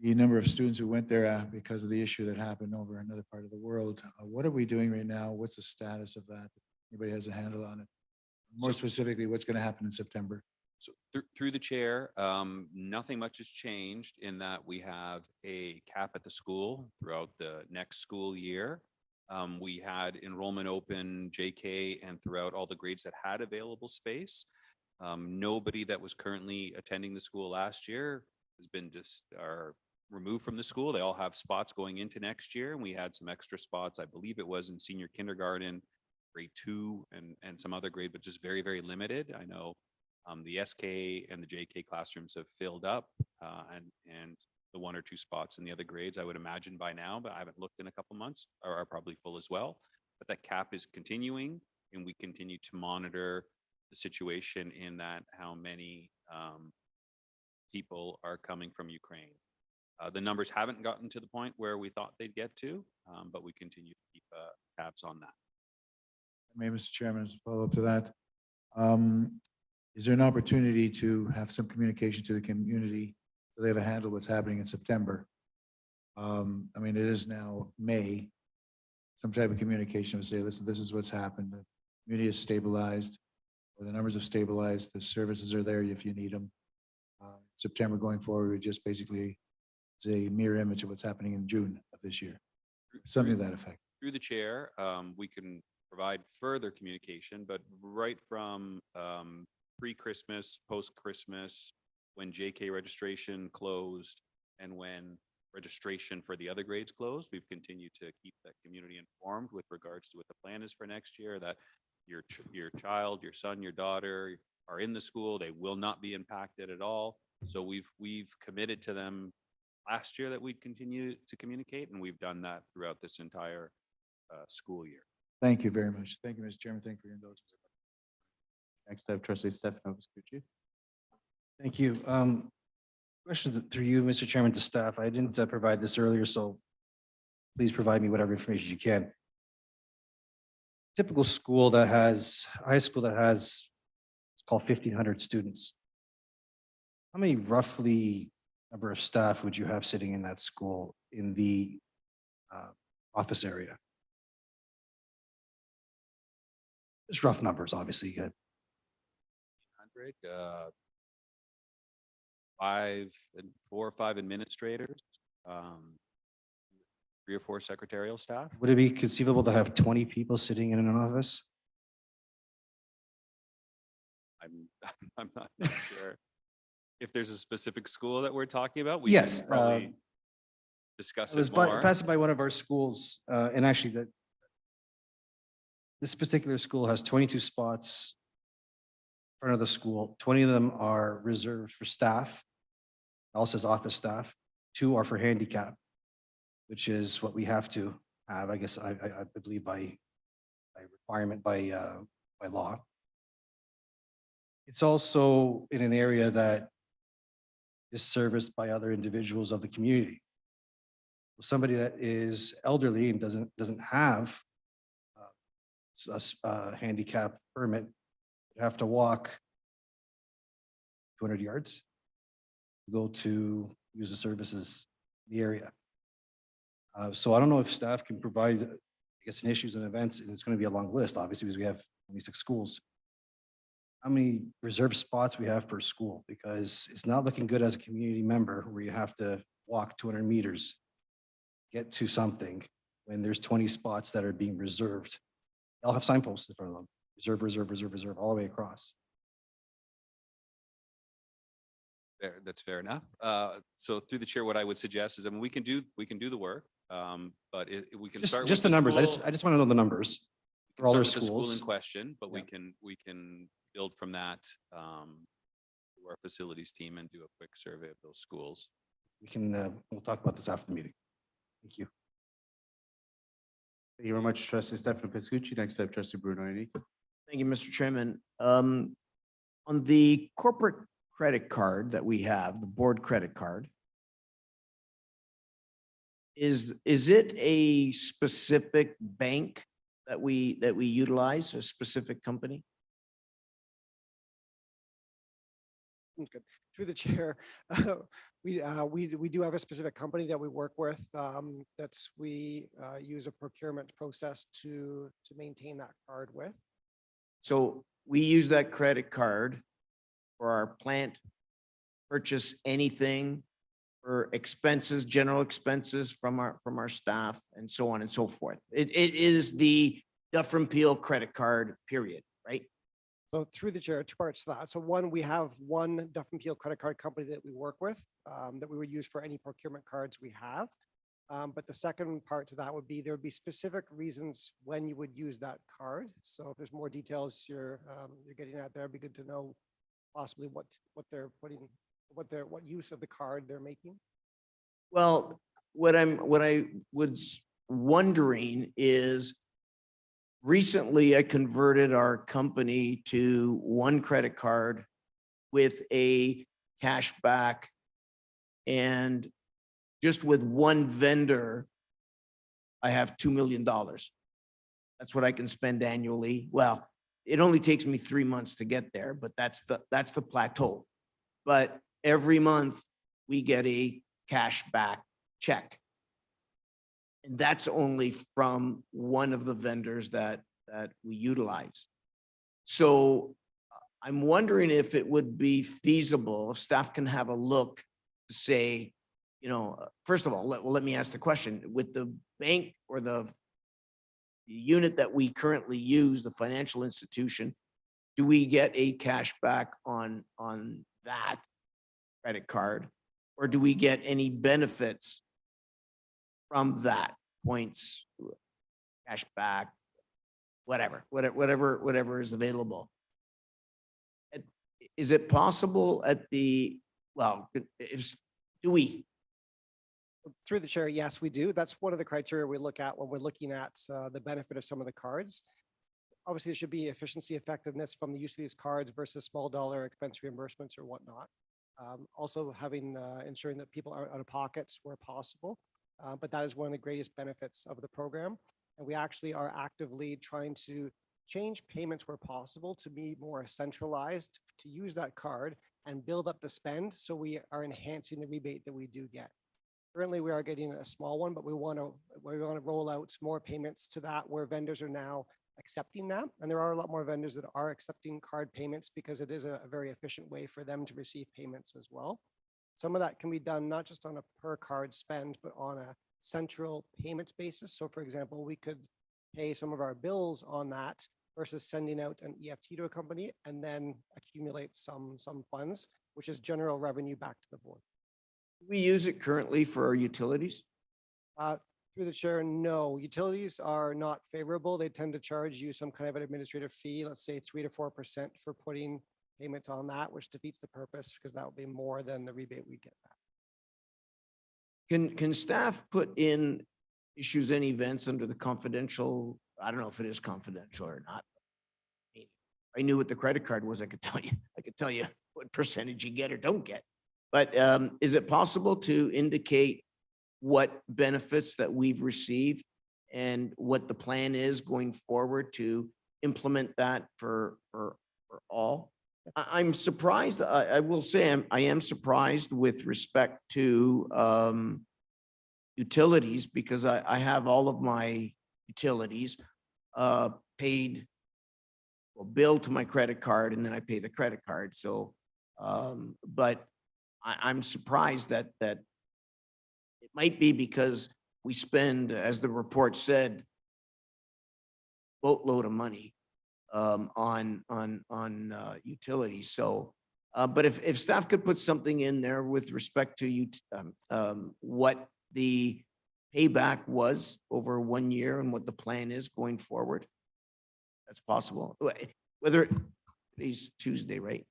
number of students who went there because of the issue that happened over another part of the world. What are we doing right now? What's the status of that? Anybody has a handle on it? More specifically, what's going to happen in September? So through the chair, nothing much has changed in that we have a cap at the school throughout the next school year. We had enrollment open JK and throughout all the grades that had available space. Nobody that was currently attending the school last year has been removed from the school. They all have spots going into next year. And we had some extra spots, I believe it was in senior kindergarten, grade 2 and some other grade, but just very, very limited. I know the SK and the JK classrooms have filled up and the 1 or 2 spots in the other grades, I would imagine by now, but I haven't looked in a couple months, are probably full as well. But that cap is continuing and we continue to monitor the situation in that how many people are coming from Ukraine. The numbers haven't gotten to the point where we thought they'd get to, but we continue to keep tabs on that. Maybe, Mr. Chairman, as a follow-up to that, is there an opportunity to have some communication to the community so they have a handle what's happening in September? I mean, it is now May. Some type of communication would say, listen, this is what's happened. The community is stabilized, or the numbers have stabilized. The services are there if you need them. September going forward, we just basically is a mirror image of what's happening in June of this year. Something to that effect. Through the chair, we can provide further communication, but right from pre-Christmas, post-Christmas, when JK registration closed and when registration for the other grades closed, we've continued to keep that community informed with regards to what the plan is for next year, that your child, your son, your daughter are in the school. They will not be impacted at all. So we've committed to them last year that we'd continue to communicate, and we've done that throughout this entire school year. Thank you very much. Thank you, Mr. Chairman. Thank you for your indulgence. Next, I have Trustee Stefano Vespucci. Thank you. Question through you, Mr. Chairman, to staff. I didn't provide this earlier, so please provide me whatever information you can. Typical school that has, high school that has, it's called 1,500 students. How many roughly number of staff would you have sitting in that school in the office area? Just rough numbers, obviously. Good. 100, 4 or 5 administrators, 3 or 4 secretarial staff. Would it be conceivable to have 20 people sitting in an office? I'm I'm not sure. If there's a specific school that we're talking about, we can Yes. probably discuss I was it more. passing by one of our schools, and actually this particular school has 22 spots in front of the school. 20 of them are reserved for staff. It also says office staff. 2 are for handicap, which is what we have to have, I guess, I believe by requirement by law. It's also in an area that is serviced by other individuals of the community. Somebody that is elderly and doesn't have a handicap permit would have to walk 200 yards to go to use the services in the area. So I don't know if staff can provide, I guess, in issues and events, and it's going to be a long list, obviously, because we have 26 schools. How many reserved spots we have per school, because it's not looking good as a community member where you have to walk 200 meters, get to something when there's 20 spots that are being reserved. They'll have signposts in front of them, reserve, reserve, reserve, reserve, all the way across. That's fair enough. So through the chair, what I would suggest is, I mean, we can do the work, but we can start Just with the numbers. I school- just want to know the numbers we for all can their start with the school in schools. question, but Yeah. we can build from that to our facilities team and do a quick survey of those schools. We can, we'll talk about this after the meeting. Thank you. Thank you very much, Trustee Stefano Piscucci. Next up, Trustee Bruno Inique. Thank you, Mr. Chairman. On the corporate credit card that we have, the board credit card, is it a specific bank that we utilize, a specific company? Okay. Through the chair, we do have a specific company that we work with. We use a procurement process to maintain that card with. So we use that credit card for our plant, purchase anything for expenses, general expenses from our staff and so on and so forth. It is the Dufferin Peel credit card, period, right? So through the chair, 2 parts to that. So one, we have one Dufferin Peel credit card company that we work with, that we would use for any procurement cards we have. But the second part to that would be, there would be specific reasons when you would use that card. So if there's more details you're getting at there, it'd be good to know possibly what they're putting, what use of the card they're making. Well, what I was wondering is, recently I converted our company to one credit card with a cashback, and just with one vendor, I have $2 million. That's what I can spend annually. Well, it only takes me 3 months to get there, but that's the plateau. But every month we get a cashback check. And that's only from one of the vendors that we utilize. So I'm wondering if it would be feasible, if staff can have a look to say, first of all, let me ask the question, with the bank or the unit that we currently use, the financial institution, do we get a cashback on that credit card? Or do we get any benefits from that, points, cashback, whatever is available? Is it possible do we? Through the chair, yes, we do. That's one of the criteria we look at when we're looking at the benefit of some of the cards. Obviously, there should be efficiency, effectiveness from the use of these cards versus small dollar expense reimbursements or whatnot. Also ensuring that people aren't out of pockets where possible. But that is one of the greatest benefits of the program. And we actually are actively trying to change payments where possible to be more centralized, to use that card and build up the spend. So we are enhancing the rebate that we do get. Currently, we are getting a small one, but we want to roll out some more payments to that where vendors are now accepting that. And there are a lot more vendors that are accepting card payments because it is a very efficient way for them to receive payments as well. Some of that can be done not just on a per card spend, but on a central payments basis. So for example, we could pay some of our bills on that versus sending out an EFT to a company and then accumulate some funds, which is general revenue back to the board. We use it currently for our utilities. Through the chair, no. Utilities are not favorable. They tend to charge you some kind of an administrative fee, let's say 3 to 4% for putting payments on that, which defeats the purpose because that would be more than the rebate we get back. Can staff put in issues and events under the confidential? I don't know if it is confidential or not. I knew what the credit card was. I could tell you what percentage you get or don't get. But is it possible to indicate what benefits that we've received and what the plan is going forward to implement that for all? I'm surprised. I will say I am surprised with respect to utilities because I have all of my utilities paid, well, billed to my credit card, and then I pay the credit card. So, but I'm surprised that it might be because we spend, as the report said, boatload of money on utilities. So, but if staff could put something in there with respect to what the payback was over 1 year and what the plan is going forward, that's possible. Whether today's Tuesday, right?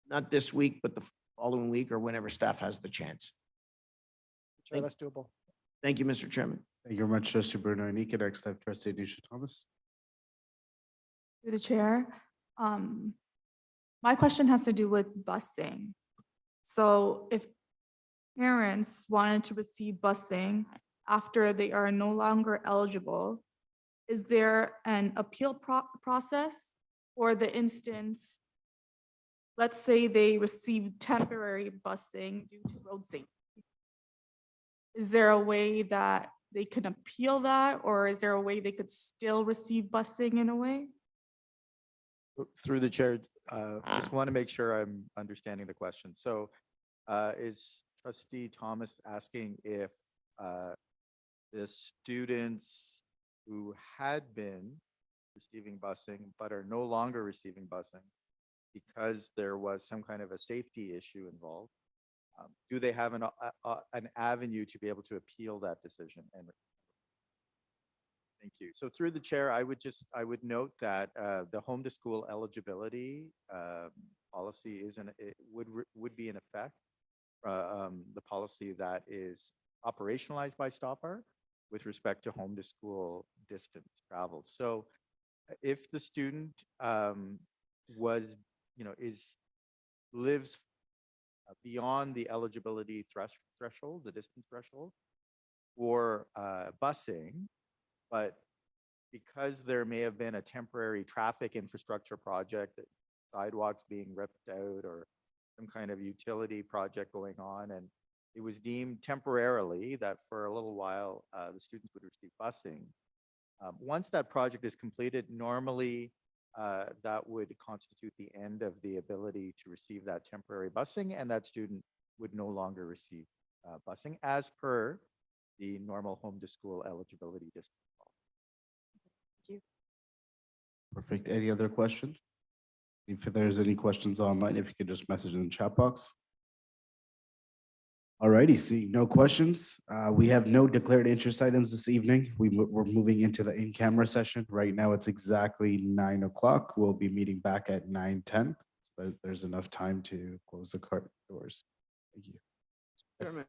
Not this week, but the following week or whenever staff has the chance. Sure, that's doable. Thank you, Mr. Chairman. Thank you very much, Trustee Bruno Anika. Next, I have Trustee Anisha Thomas. Through the chair, my question has to do with busing. So if parents wanted to receive busing after they are no longer eligible, is there an appeal process for the instance? Let's say they received temporary busing due to road safety. Is there a way that they can appeal that, or is there a way they could still receive busing in a way? Through the chair, just want to make sure I'm understanding the question. So is Trustee Thomas asking if the students who had been receiving busing but are no longer receiving busing because there was some kind of a safety issue involved, do they have an avenue to be able to appeal that decision? And thank you. So through the chair, I would note that the home to school eligibility policy would be in effect. The policy that is operationalized by STOPR with respect to home to school distance traveled. So if the student lives beyond the eligibility threshold, the distance threshold for busing, but because there may have been a temporary traffic infrastructure project, sidewalks being ripped out or some kind of utility project going on, and it was deemed temporarily that for a little while the students would receive busing. Once that project is completed, normally that would constitute the end of the ability to receive that temporary busing, and that student would no longer receive busing as per the normal home to school eligibility distance policy. Thank you. Perfect. Any other questions? If there's any questions online, if you could just message in the chat box. All righty, seeing no questions. We have no declared interest items this evening. We're moving into the in-camera session. Right now, it's exactly 9 o'clock. We'll be meeting back at 9:10. So there's enough time to close the cart doors. Thank you. Chairman.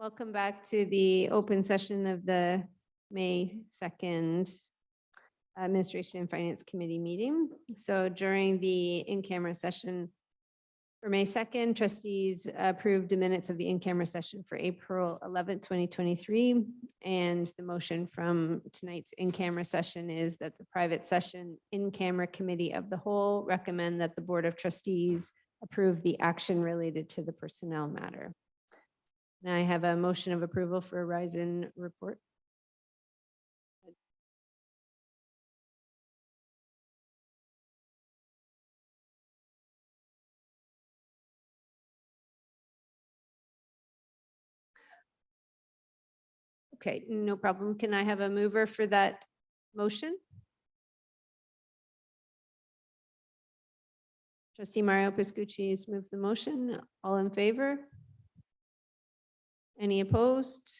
Welcome back to the open session of the May 2nd Administration and Finance Committee meeting. So during the in-camera session for May 2nd, trustees approved the minutes of the in-camera session for April 11th, 2023. And the motion from tonight's in-camera session is that the private session in-camera committee of the whole recommend that the Board of Trustees approve the action related to the personnel matter. Now I have a motion of approval for a rise in report. Okay, no problem. Can I have a mover for that motion? Trustee Mario Piscucci has moved the motion. All in favor? Any opposed?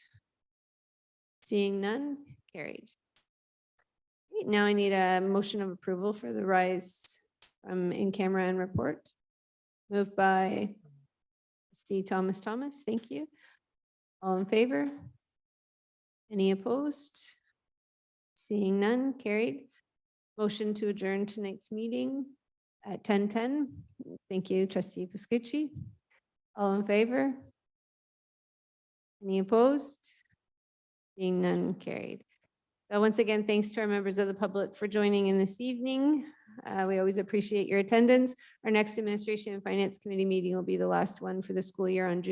Seeing none, carried. Okay, now I need a motion of approval for the rise in camera and report. Moved by Trustee Thomas. Thank you. All in favor? Any opposed? Seeing none, carried. Motion to adjourn tonight's meeting at 10:10. Thank you, Trustee Piscucci. All in favor? Any opposed? Seeing none, carried. So once again, thanks to our members of the public for joining in this evening. We always appreciate your attendance. Our next Administration and Finance Committee meeting will be the last one for the school year on June